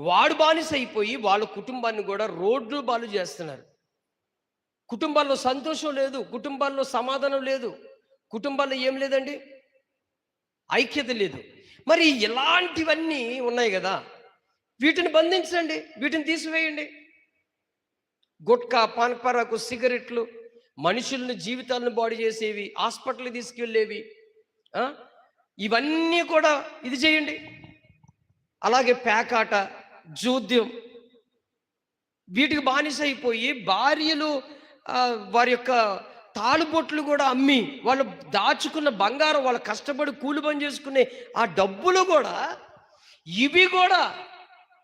వాడు బానిస అయిపోయి వాళ్ళ కుటుంబాన్ని కూడా రోడ్లు బాలు చేస్తున్నారు. కుటుంబాల్లో సంతోషం లేదు, కుటుంబాల్లో సమాధానం లేదు, కుటుంబాల్లో ఏం లేదండి, ఐక్యత లేదు. మరి ఇలాంటివన్నీ ఉన్నాయి కదా, వీటిని బంధించండి, వీటిని తీసివేయండి. గుట్కా, పాన్పరాకు, సిగరెట్లు, మనుషులను జీవితాలను బాడీ చేసేవి, హాస్పిటల్కి తీసుకెళ్ళేవి, ఇవన్నీ కూడా ఇది చేయండి. అలాగే పేకాట, జూద్యం, వీటికి బానిస అయిపోయి భార్యలు వారి యొక్క తాళుబొట్లు కూడా అమ్మి, వాళ్ళు దాచుకున్న బంగారం, వాళ్ళు కష్టపడి కూలి పని చేసుకునే ఆ డబ్బులు కూడా, ఇవి కూడా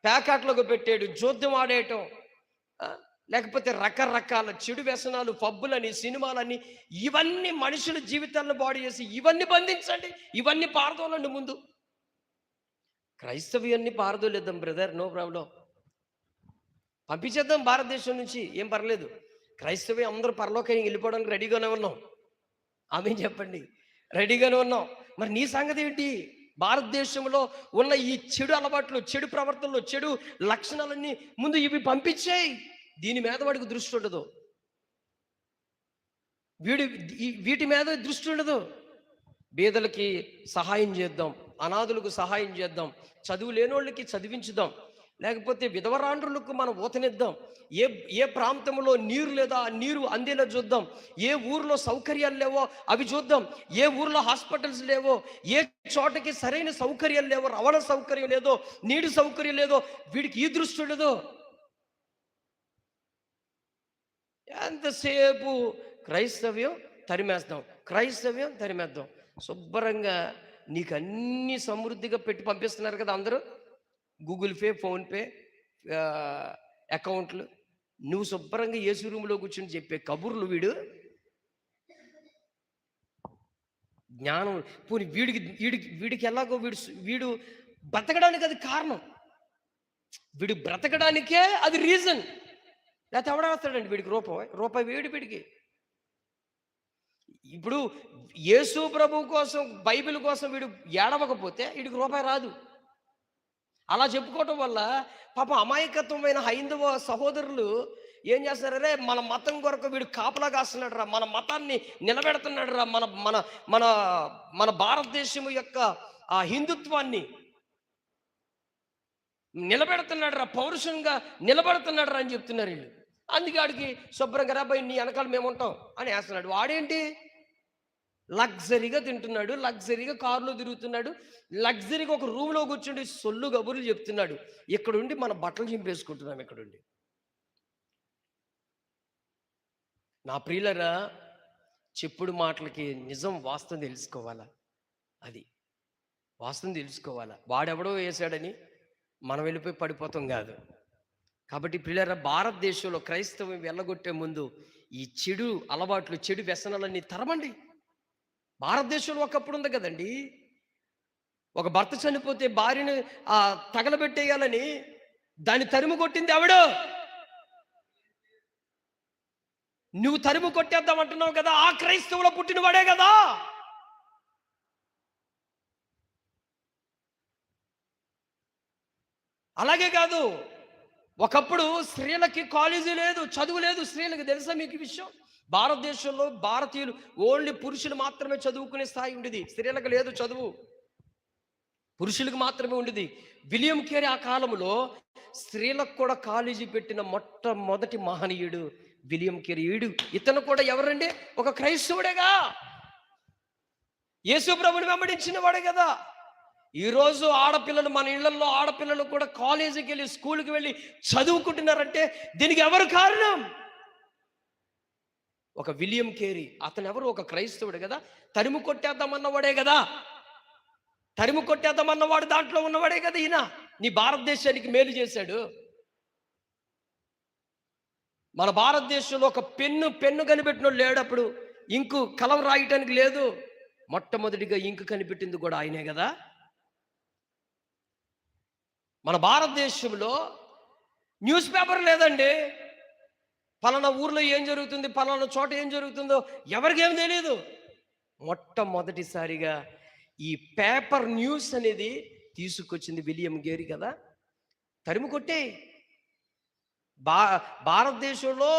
పేకాట్లోకి పెట్టాడు, జోద్యం ఆడేయటం, లేకపోతే రకరకాల చెడు వ్యసనాలు, పబ్బులని, సినిమాలని, ఇవన్నీ మనుషుల జీవితాలను బాడీ చేసి ఇవన్నీ బంధించండి, ఇవన్నీ పారదోలండి. ముందు క్రైస్తవ్యాన్ని పారదోలేద్దాం బ్రదర్, నో ప్రాబ్లం, పంపించేద్దాం భారతదేశం నుంచి, ఏం పర్లేదు. క్రైస్తవ్యం అందరూ పరలోకానికి వెళ్ళిపోవడానికి రెడీగానే ఉన్నాం. ఆమె చెప్పండి, రెడీగానే ఉన్నాం. మరి నీ సంగతి ఏంటి? భారతదేశంలో ఉన్న ఈ చెడు అలవాట్లు, చెడు ప్రవర్తనలు, చెడు లక్షణాలన్నీ ముందు ఇవి పంపించేయి. దీని మీద వాడికి దృష్టి ఉండదు, వీటి మీద దృష్టి ఉండదు. బీదలకి సహాయం చేద్దాం, అనాథులకు సహాయం చేద్దాం, చదువు లేనోళ్ళకి చదివించుదాం, లేకపోతే విధవరాండ్రులకు మనం ఊతనిద్దాం. ఏ ఏ ప్రాంతంలో నీరు లేదో ఆ నీరు అందేలా చూద్దాం. ఏ ఊర్లో సౌకర్యాలు లేవో అవి చూద్దాం. ఏ ఊర్లో హాస్పిటల్స్ లేవో, ఏ చోటకి సరైన సౌకర్యాలు లేవో, రవాణా సౌకర్యం లేదో, నీటి సౌకర్యం లేదో, వీడికి ఈ దృష్టి ఉండదో. ఎంతసేపు క్రైస్తవ్యం తరిమేస్తాం, క్రైస్తవ్యం తరిమేద్దాం. శుభ్రంగా నీకు అన్ని సమృద్ధిగా పెట్టి పంపిస్తున్నారు కదా అందరూ, గూగుల్ పే, ఫోన్పే అకౌంట్లు. నువ్వు శుభ్రంగా ఏసీ రూమ్లో కూర్చొని చెప్పే కబుర్లు వీడు జ్ఞానం. పోనీ వీడికి వీడికి వీడికి ఎలాగో వీడు బ్రతకడానికి అది కారణం, వీడు బ్రతకడానికే అది రీజన్. లేకపోతే ఎవడేస్తాడండి వీడికి రూపాయి వీడికి. ఇప్పుడు యేసు ప్రభు కోసం, బైబిల్ కోసం వీడు ఏడవకపోతే వీడికి రూపాయి రాదు. అలా చెప్పుకోవటం వల్ల పాపం అమాయకత్వమైన హైందవ సహోదరులు ఏం చేస్తారు, రే మన మతం కొరకు వీడు కాపలా కాస్తున్నాడు రా, మన మతాన్ని నిలబెడుతున్నాడు రా, మన మన మన మన భారతదేశం యొక్క ఆ హిందుత్వాన్ని నిలబెడుతున్నాడు రా, పౌరుషంగా నిలబెడుతున్నాడు రా అని చెప్తున్నారు వీళ్ళు. అందుకే వాడికి శుభ్రంగా రాబాయి నీ వెనకాల మేము ఉంటాం అని వేస్తున్నాడు. వాడేంటి లగ్జరీగా తింటున్నాడు, లగ్జరీగా కారులో తిరుగుతున్నాడు, లగ్జరీగా ఒక రూమ్లో కూర్చుండి సొల్లు గబుర్లు చెప్తున్నాడు. ఇక్కడుండి మన బట్టలు చింపేసుకుంటున్నాం ఇక్కడుండి. నా ప్రియులరా, చెప్పుడు మాటలకి నిజం వాస్తవం తెలుసుకోవాలా, అది వాస్తవం తెలుసుకోవాలా. వాడెవడో వేశాడని మనం వెళ్ళిపోయి పడిపోతాం కాదు. కాబట్టి ప్రియులరా, భారతదేశంలో క్రైస్తవం వెళ్ళగొట్టే ముందు ఈ చెడు అలవాట్లు, చెడు వ్యసనాలన్నీ తరమండి. భారతదేశంలో ఒకప్పుడు ఉంది కదండి, ఒక భర్త చనిపోతే భార్యను తగలబెట్టేయాలని దాన్ని తరిమి కొట్టింది ఆవిడ. నువ్వు తరిమి కొట్టేద్దామంటున్నావు కదా, ఆ క్రైస్తవులో పుట్టినవాడే కదా. అలాగే కాదు, ఒకప్పుడు స్త్రీలకి కాలేజీ లేదు, చదువు లేదు స్త్రీలకు. తెలుసా మీకు విషయం? భారతదేశంలో భారతీయులు ఓన్లీ పురుషులు మాత్రమే చదువుకునే స్థాయి ఉండేది, స్త్రీలకు లేదు చదువు, పురుషులకు మాత్రమే ఉండేది. విలియం కేరీ ఆ కాలంలో స్త్రీలకు కూడా కాలేజీ పెట్టిన మొట్టమొదటి మహనీయుడు విలియం కేరీ. ఇతను కూడా ఎవరండి? ఒక క్రైస్తవుడేగా, యేసు ప్రభుని వెంబడించిన వాడే కదా. ఈరోజు ఆడపిల్లలు, మన ఇళ్లలో ఆడపిల్లలు కూడా కాలేజీకి వెళ్ళి, స్కూల్కి వెళ్ళి చదువుకుంటున్నారంటే దీనికి ఎవరు కారణం? ఒక విలియం కేరీ. అతను ఎవరు? ఒక క్రైస్తవుడు కదా. తరిమి కొట్టేద్దామన్నవాడే కదా, తరిమి కొట్టేద్దామన్నవాడు దాంట్లో ఉన్నవాడే కదా ఈయన. నీ భారతదేశానికి మేలు చేశాడు. మన భారతదేశంలో ఒక పెన్ను కనిపెట్టినోడు లేడు. అప్పుడు ఇంకు కలం రాయటానికి లేదు, మొట్టమొదటిగా ఇంకు కనిపెట్టింది కూడా ఆయనే కదా. మన భారతదేశంలో న్యూస్ పేపర్ లేదండి. పలానా ఊర్లో ఏం జరుగుతుంది, పలానా చోట ఏం జరుగుతుందో ఎవరికేం తెలియదు. మొట్టమొదటిసారిగా ఈ పేపర్ న్యూస్ అనేది తీసుకొచ్చింది విలియం కేరీ కదా. తరిమి కొట్టే భారతదేశంలో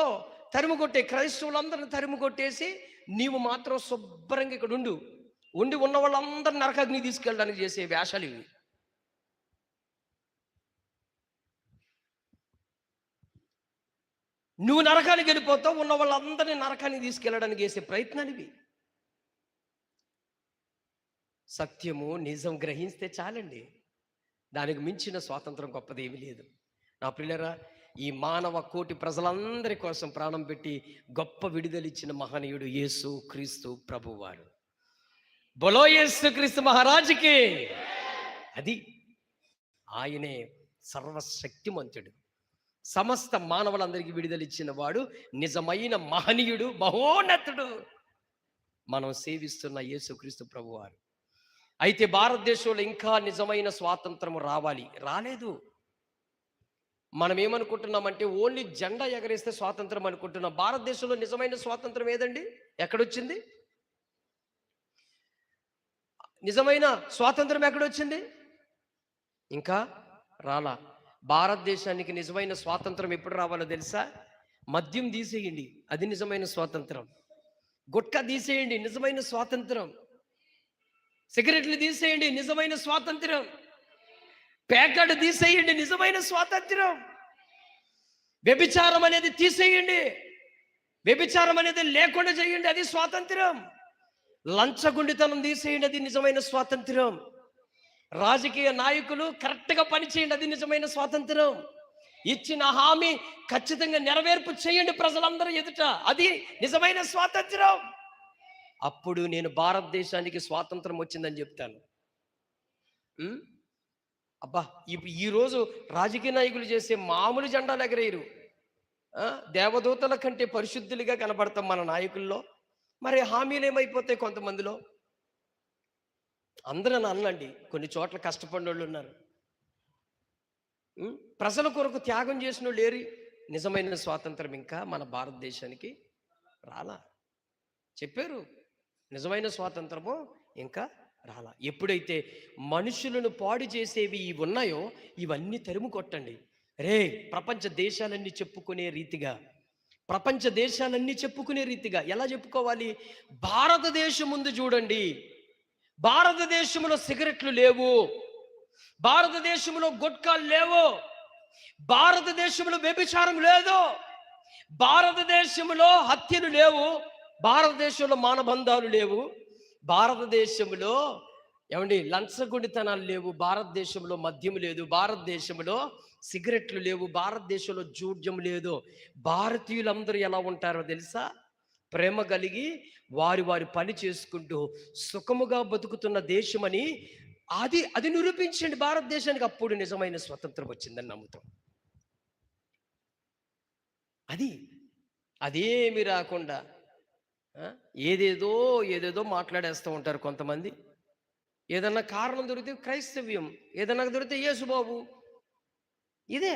తరిమి కొట్టే క్రైస్తవులందరిని తరిమి కొట్టేసి నీవు మాత్రం శుభ్రంగా ఇక్కడ ఉండి ఉన్న వాళ్ళందరినీ నరకాగ్ని తీసుకెళ్ళడానికి చేసే వేషాలు ఇవి. నువ్వు నరకానికి వెళ్ళిపోతావు, ఉన్న వాళ్ళందరినీ నరకానికి తీసుకెళ్ళడానికి చేసే ప్రయత్నాలు ఇవి. సత్యము నిజం గ్రహిస్తే చాలండి, దానికి మించిన స్వాతంత్రం గొప్పది ఏమీ లేదు. నా ప్రియులారా, ఈ మానవ కోటి ప్రజలందరి కోసం ప్రాణం పెట్టి గొప్ప విడుదలిచ్చిన మహనీయుడు యేసు క్రీస్తు ప్రభువారు. బోలో యేసు క్రీస్తు మహారాజుకి. అది ఆయనే సర్వశక్తిమంతుడు, సమస్త మానవులందరికీ విడుదలిచ్చిన వాడు, నిజమైన మహనీయుడు, మహోన్నతుడు, మనం సేవిస్తున్న యేసుక్రీస్తు ప్రభువారు. అయితే భారతదేశంలో ఇంకా నిజమైన స్వాతంత్రం రాలేదు. మనం ఏమనుకుంటున్నామంటే ఓన్లీ జెండా ఎగరేస్తే స్వాతంత్రం అనుకుంటున్నాం. భారతదేశంలో నిజమైన స్వాతంత్రం ఏదండి? ఎక్కడొచ్చింది? నిజమైన స్వాతంత్రం ఎక్కడొచ్చింది? ఇంకా రాలా. భారతదేశానికి నిజమైన స్వాతంత్రం ఎప్పుడు రావాలో తెలుసా? మద్యం తీసేయండి, అది నిజమైన స్వాతంత్రం. గుట్కా తీసేయండి, నిజమైన స్వాతంత్రం. సిగరెట్లు తీసేయండి, నిజమైన స్వాతంత్రం. పేకాడు తీసేయండి, నిజమైన స్వాతంత్రం. వ్యభిచారం అనేది తీసేయండి, వ్యభిచారం అనేది లేకుండా చేయండి, అది స్వాతంత్రం. లంచగొండితనం తీసేయండి, అది నిజమైన స్వాతంత్రం. రాజకీయ నాయకులు కరెక్ట్గా పనిచేయండి, అది నిజమైన స్వాతంత్రం. ఇచ్చిన హామీ ఖచ్చితంగా నెరవేర్పు చేయండి ప్రజలందరూ ఎదుట, అది నిజమైన స్వాతంత్రం. అప్పుడు నేను భారతదేశానికి స్వాతంత్రం వచ్చిందని చెప్తాను. అబ్బా, ఈరోజు రాజకీయ నాయకులు చేసే మామూలు జెండాలు ఎగరేయరు. దేవదూతల కంటే పరిశుద్ధులుగా కనబడతాం మన నాయకుల్లో. మరి హామీలు ఏమైపోతాయి కొంతమందిలో? అందరూ అనండి, కొన్ని చోట్ల కష్టపడిన వాళ్ళు ఉన్నారు, ప్రజల కొరకు త్యాగం చేసిన వాళ్ళు లేరు. నిజమైన స్వాతంత్రం ఇంకా మన భారతదేశానికి రాలా. చెప్పారు, నిజమైన స్వాతంత్రము ఇంకా రాలా. ఎప్పుడైతే మనుషులను పాడు చేసేవి ఉన్నాయో ఇవన్నీ తరుము కొట్టండి. రే, ప్రపంచ దేశాలన్నీ చెప్పుకునే రీతిగా, ప్రపంచ దేశాలన్నీ చెప్పుకునే రీతిగా ఎలా చెప్పుకోవాలి? భారతదేశం ముందు చూడండి, భారతదేశంలో సిగరెట్లు లేవు, భారతదేశంలో గుట్కాలు లేవు, భారతదేశంలో వ్యభిచారం లేదు, భారతదేశంలో హత్యలు లేవు, భారతదేశంలో మానబంధాలు లేవు, భారతదేశంలో ఏమండి లంచగొండితనాలు లేవు, భారతదేశంలో మద్యం లేదు, భారతదేశంలో సిగరెట్లు లేవు, భారతదేశంలో జూడ్యం లేదు. భారతీయులందరూ ఎలా ఉంటారో తెలుసా? ప్రేమ కలిగి వారి వారి పని చేసుకుంటూ సుఖముగా బతుకుతున్న దేశమని అది నిరూపించండి భారతదేశానికి. అప్పుడు నిజమైన స్వతంత్రం వచ్చిందని నమ్ముతాం. అదేమి రాకుండా ఏదేదో మాట్లాడేస్తూ ఉంటారు కొంతమంది. ఏదన్నా కారణం దొరికితే క్రైస్తవ్యం, ఏదన్నా దొరికితే యేసుబాబు, ఇదే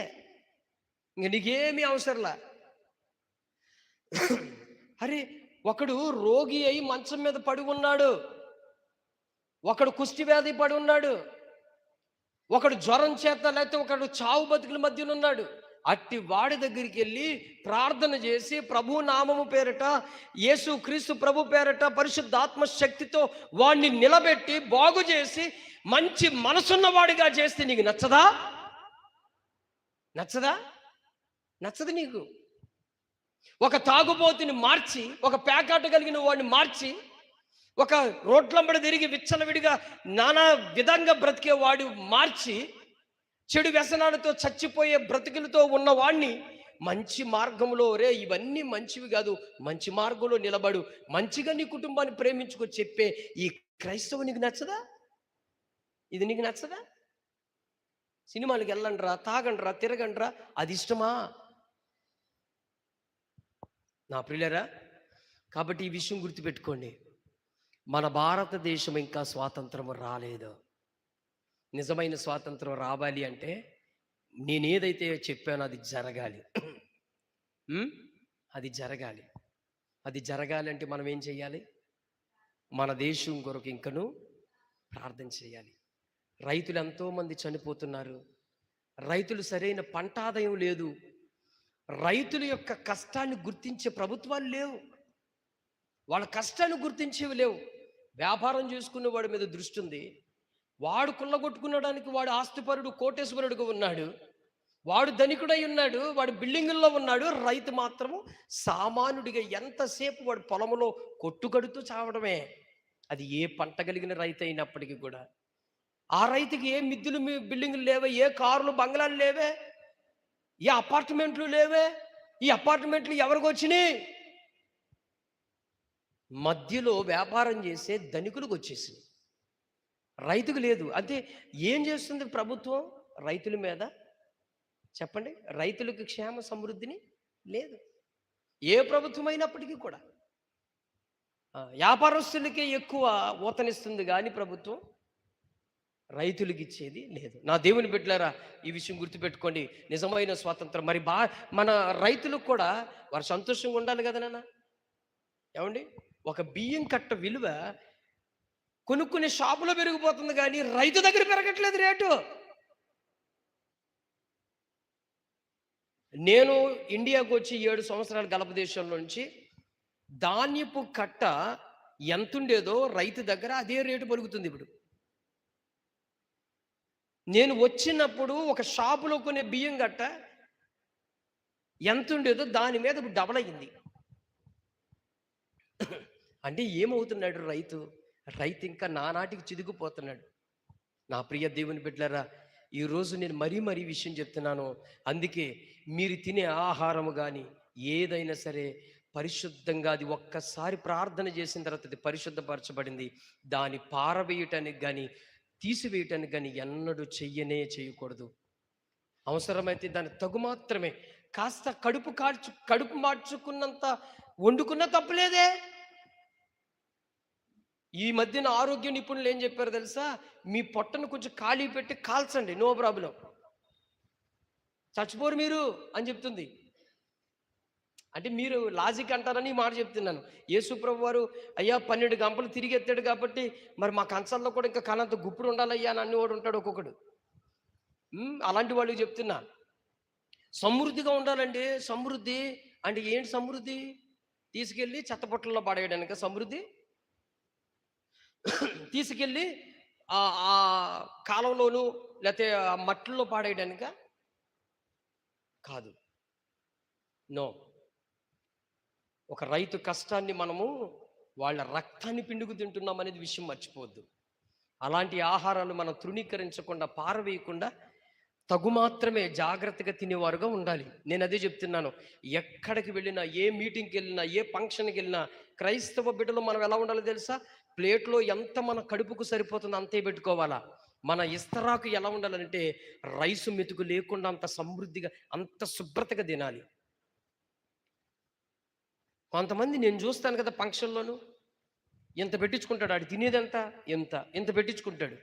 ఇంక నీకేమీ అవసరంలా. అరే, ఒకడు రోగి అయి మంచం మీద పడి ఉన్నాడు, ఒకడు కుష్టి వ్యాధి పడి ఉన్నాడు, ఒకడు జ్వరం చేత, లేకపోతే ఒకడు చావు బతుకుల మధ్యన ఉన్నాడు. అట్టి వాడి దగ్గరికి వెళ్ళి ప్రార్థన చేసి ప్రభు నామము పేరట, యేసు క్రీస్తు ప్రభు పేరట పరిశుద్ధాత్మ శక్తితో వాడిని నిలబెట్టి బాగు చేసి మంచి మనసున్నవాడిగా చేస్తే నీకు నచ్చదా? నచ్చదు నీకు. ఒక తాగుబోతుని మార్చి, ఒక పేకాట కలిగిన వాడిని మార్చి, ఒక రోడ్లంబడి తిరిగి విచ్చలవిడిగా నానా విధంగా బ్రతికే వాడు మార్చి, చెడు వ్యసనాలతో చచ్చిపోయే బ్రతుకులతో ఉన్నవాడిని మంచి మార్గంలో, రే ఇవన్నీ మంచివి కాదు, మంచి మార్గంలో నిలబడు, మంచిగా నీ కుటుంబాన్ని ప్రేమించుకో చెప్పే ఈ క్రైస్తవు నీకు నచ్చదా? ఇది నీకు నచ్చదా? సినిమాలకు వెళ్ళండిరా, తాగండిరా, తిరగండిరా, అది ఇష్టమా? నా ప్రియులరా, కాబట్టి ఈ విషయం గుర్తుపెట్టుకోండి, మన భారతదేశం ఇంకా స్వాతంత్రం రాలేదు. నిజమైన స్వాతంత్రం రావాలి అంటే నేనేదైతే చెప్పానో అది జరగాలి. అది జరగాలంటే మనం ఏం చేయాలి? మన దేశం కొరకు ఇంకను ప్రార్థన చేయాలి. రైతులు ఎంతోమంది చనిపోతున్నారు, రైతులు సరైన పంట ఆదాయం లేదు, రైతుల యొక్క కష్టాన్ని గుర్తించే ప్రభుత్వాలు లేవు, వాళ్ళ కష్టాన్ని గుర్తించేవి లేవు. వ్యాపారం చేసుకునే వాడి మీద దృష్టి ఉంది, వాడు కుళ్ళగొట్టుకునడానికి వాడు ఆస్తిపరుడు కోటేశ్వరుడుగా ఉన్నాడు, వాడు ధనికుడై ఉన్నాడు, వాడు బిల్డింగుల్లో ఉన్నాడు. రైతు మాత్రము సామాన్యుడిగా ఎంతసేపు వాడు పొలంలో కొట్టుకడుతూ చావడమే. అది ఏ పంట కలిగిన రైతు అయినప్పటికీ కూడా ఆ రైతుకి ఏ మిద్దులు బిల్డింగులు లేవే, ఏ కార్లు బంగ్లాలు లేవే, ఏ అపార్ట్మెంట్లు లేవే. ఈ అపార్ట్మెంట్లు ఎవరికి వచ్చినాయి? మధ్యలో వ్యాపారం చేసే ధనికులకు వచ్చేసింది, రైతుకు లేదు. అంటే ఏం చేస్తుంది ప్రభుత్వం రైతుల మీద? చెప్పండి. రైతులకు క్షేమ సమృద్ధిని లేదు, ఏ ప్రభుత్వం అయినప్పటికీ కూడా. వ్యాపారస్తులకే ఎక్కువ ఊతనిస్తుంది కానీ ప్రభుత్వం రైతులకు ఇచ్చేది లేదు. నా దేవుని బిడ్డలారా, ఈ విషయం గుర్తుపెట్టుకోండి. నిజమైన స్వాతంత్రం మరి మన రైతులకు కూడా వారు సంతోషంగా ఉండాలి కదా నాన్న. ఏమండి, ఒక బియ్యం కట్ట విలువ కొనుక్కునే షాపులో పెరిగిపోతుంది కానీ రైతు దగ్గర పెరగట్లేదు రేటు. నేను ఇండియాకు వచ్చి 7 సంవత్సరాల గల్ఫ్ దేశంలో నుంచి ధాన్యపు కట్ట ఎంతుండేదో రైతు దగ్గర అదే రేటు పలుకుతుంది ఇప్పుడు. నేను వచ్చినప్పుడు ఒక షాపులో కొనే బియ్యం గట్ట ఎంత ఉండేదో దాని మీద ఇప్పుడు డబల్ అయ్యింది. అంటే ఏమవుతున్నాడు రైతు? రైతు ఇంకా నానాటికి చిదిగిపోతున్నాడు. నా ప్రియ దేవుని బిడ్డలారా, ఈరోజు నేను మరీ విషయం చెప్తున్నాను. అందుకే మీరు తినే ఆహారము కానీ ఏదైనా సరే పరిశుద్ధంగా, అది ఒక్కసారి ప్రార్థన చేసిన తర్వాత అది పరిశుద్ధపరచబడింది. దాన్ని పారవేయటానికి కానీ తీసివేయటానికి కానీ ఎన్నడూ చేయకూడదు. అవసరమైతే దాన్ని తగు మాత్రమే, కాస్త కడుపు మార్చుకున్నంత వండుకున్న తప్పులేదే. ఈ మధ్యన ఆరోగ్య నిపుణులు ఏం చెప్పారు తెలుసా? మీ పొట్టను కొంచెం ఖాళీ పెట్టి కాల్చండి, నో ప్రాబ్లం, చచ్చిపోరు మీరు అని చెప్తుంది. అంటే మీరు లాజిక్ అంటారని మాట చెప్తున్నాను. యేసుప్రభు వారు అయ్యా 12 గంపలు తిరిగి ఎత్తాడు కాబట్టి మరి మా కంచంలో కూడా ఇంకా కనంత గుప్పుడు ఉండాలయ్యా అని అన్ని వాడు ఉంటాడు ఒక్కొక్కడు. అలాంటి వాళ్ళకి చెప్తున్నా, సమృద్ధిగా ఉండాలండి. సమృద్ధి అంటే ఏంటి? సమృద్ధి తీసుకెళ్ళి చెత్తపొట్టల్లో పడేయడానిక సమృద్ధి? తీసుకెళ్ళి ఆ కాలంలోను లేకపోతే ఆ మట్టిలో పాడేయడానిక? కాదు, నో. ఒక రైతు కష్టాన్ని మనము వాళ్ళ రక్తాన్ని పిండుకు తింటున్నాం అనేది విషయం మర్చిపోవద్దు. అలాంటి ఆహారాలు మనం తృణీకరించకుండా, పారవేయకుండా తగు మాత్రమే జాగ్రత్తగా తినేవారుగా ఉండాలి. నేను అదే చెప్తున్నాను. ఎక్కడికి వెళ్ళినా, ఏ మీటింగ్కి వెళ్ళినా, ఏ ఫంక్షన్కి వెళ్ళినా క్రైస్తవ బిడ్డలు మనం ఎలా ఉండాలో తెలుసా? ప్లేట్లో ఎంత మన కడుపుకు సరిపోతుందో అంతే పెట్టుకోవాలా. మన ఇస్తరాకు ఎలా ఉండాలంటే రైసు మెతుకు లేకుండా అంత సమృద్ధిగా, అంత శుభ్రతగా తినాలి. కొంతమంది నేను చూస్తాను కదా ఫంక్షన్లోను, ఎంత పెట్టించుకుంటాడు, ఆడు తినేదంతా ఎంత పెట్టించుకుంటాడు,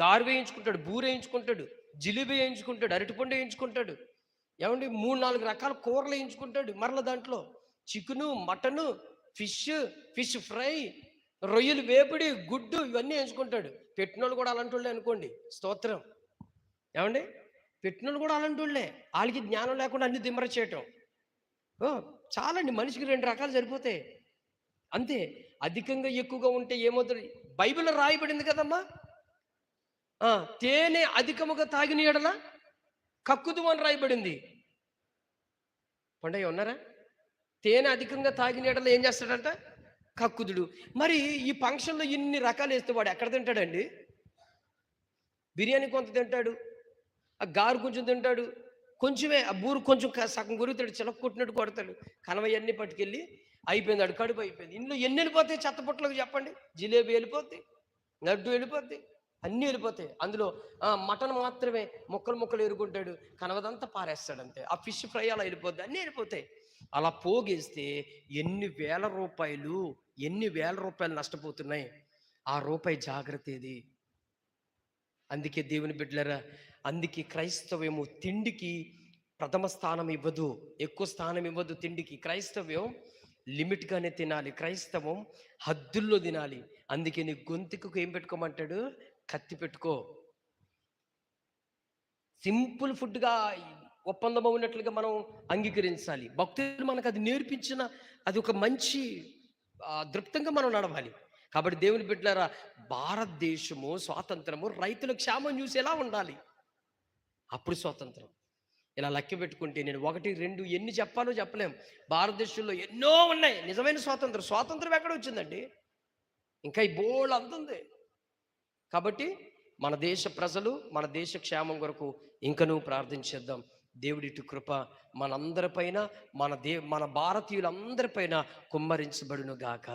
గారు వేయించుకుంటాడు, బూర వేయించుకుంటాడు, జిలేబీ వేయించుకుంటాడు, అరటిపండు వేయించుకుంటాడు, ఏమండి 3-4 రకాల కూరలు వేయించుకుంటాడు. మరల దాంట్లో చికెను, మటను, ఫిష్ ఫ్రై, రొయ్యలు వేపుడి, గుడ్డు ఇవన్నీ వేయించుకుంటాడు. పెట్టినోళ్ళు కూడా అలాంటి వాళ్ళే అనుకోండి, స్తోత్రం. ఏమండి, పెట్టినోళ్ళు కూడా అలాంటి వాళ్ళే. వాళ్ళకి జ్ఞానం లేకుండా అన్ని దిమ్మర చేయటం. చాలండి, మనిషికి 2 రకాలు సరిపోతాయి అంతే. అధికంగా ఎక్కువగా ఉంటే ఏమవుతుంది? బైబిల్లో రాయబడింది కదమ్మా, తేనె అధికముగా తాగిన ఎడల కక్కుదు అని రాయబడింది. పండగ ఉన్నారా? తేనె అధికంగా తాగిన ఎడల ఏం చేస్తాడంట? కక్కుదుడు. మరి ఈ ఫంక్షన్లో ఇన్ని రకాలు వేస్తే వాడు ఎక్కడ తింటాడండి? బిర్యానీ కొంత తింటాడు, ఆ గారు కొంచెం తింటాడు, కొంచెమే ఆ బూరు కొంచెం సగం గురుగుతాడు, చిలక కొట్టినట్టు కొడతాడు. కనవన్నీ పట్టుకెళ్ళి అయిపోయింది, ఆడు కడుపు అయిపోయింది. ఇందులో ఎన్ని వెళ్ళిపోతాయి చెత్తపుట్లకు చెప్పండి? జిలేబీ వెళ్ళిపోద్ది, లడ్డు వెళ్ళిపోద్ది, అన్నీ వెళ్ళిపోతాయి. అందులో మటన్ మాత్రమే ముక్కలు ఎరుకుంటాడు, కనవదంతా పారేస్తాడు అంతే. ఆ ఫిష్ ఫ్రై అలా వెళ్ళిపోద్ది, అన్నీ వెళ్ళిపోతాయి. అలా పోగేస్తే ఎన్ని వేల రూపాయలు నష్టపోతున్నాయి. ఆ రూపాయి జాగ్రత్త ఏది? అందుకే దేవుని బిడ్డలారా, అందుకే క్రైస్తవ్యము తిండికి ప్రథమ స్థానం ఇవ్వదు, ఎక్కువ స్థానం ఇవ్వదు తిండికి. క్రైస్తవ్యం లిమిట్గానే తినాలి, క్రైస్తవం హద్దుల్లో తినాలి. అందుకే నీ గొంతుకు ఏం పెట్టుకోమంటాడు? కత్తి పెట్టుకో. సింపుల్ ఫుడ్గా ఒప్పందం ఉన్నట్లుగా మనం అంగీకరించాలి. భక్తులు మనకు అది నేర్పించిన, అది ఒక మంచి దృప్తంగా మనం నడవాలి. కాబట్టి దేవుని బిడ్డలారా, భారతదేశము స్వాతంత్రము రైతుల క్షేమం చూసి ఎలా ఉండాలి, అప్పుడు స్వాతంత్రం. ఇలా లెక్క పెట్టుకుంటే నేను 1, 2 ఎన్ని చెప్పాలో చెప్పలేం. భారతదేశంలో ఎన్నో ఉన్నాయి నిజమైన స్వాతంత్రం ఎక్కడ వచ్చిందండి? ఇంకా ఈ బోళ్ళు అంతుంది. కాబట్టి మన దేశ ప్రజలు, మన దేశ క్షేమం కొరకు ఇంకనూ ప్రార్థించేద్దాం. దేవుడిటి కృప మనందరిపైన, మన భారతీయులందరిపైన కుమ్మరించబడును గాక.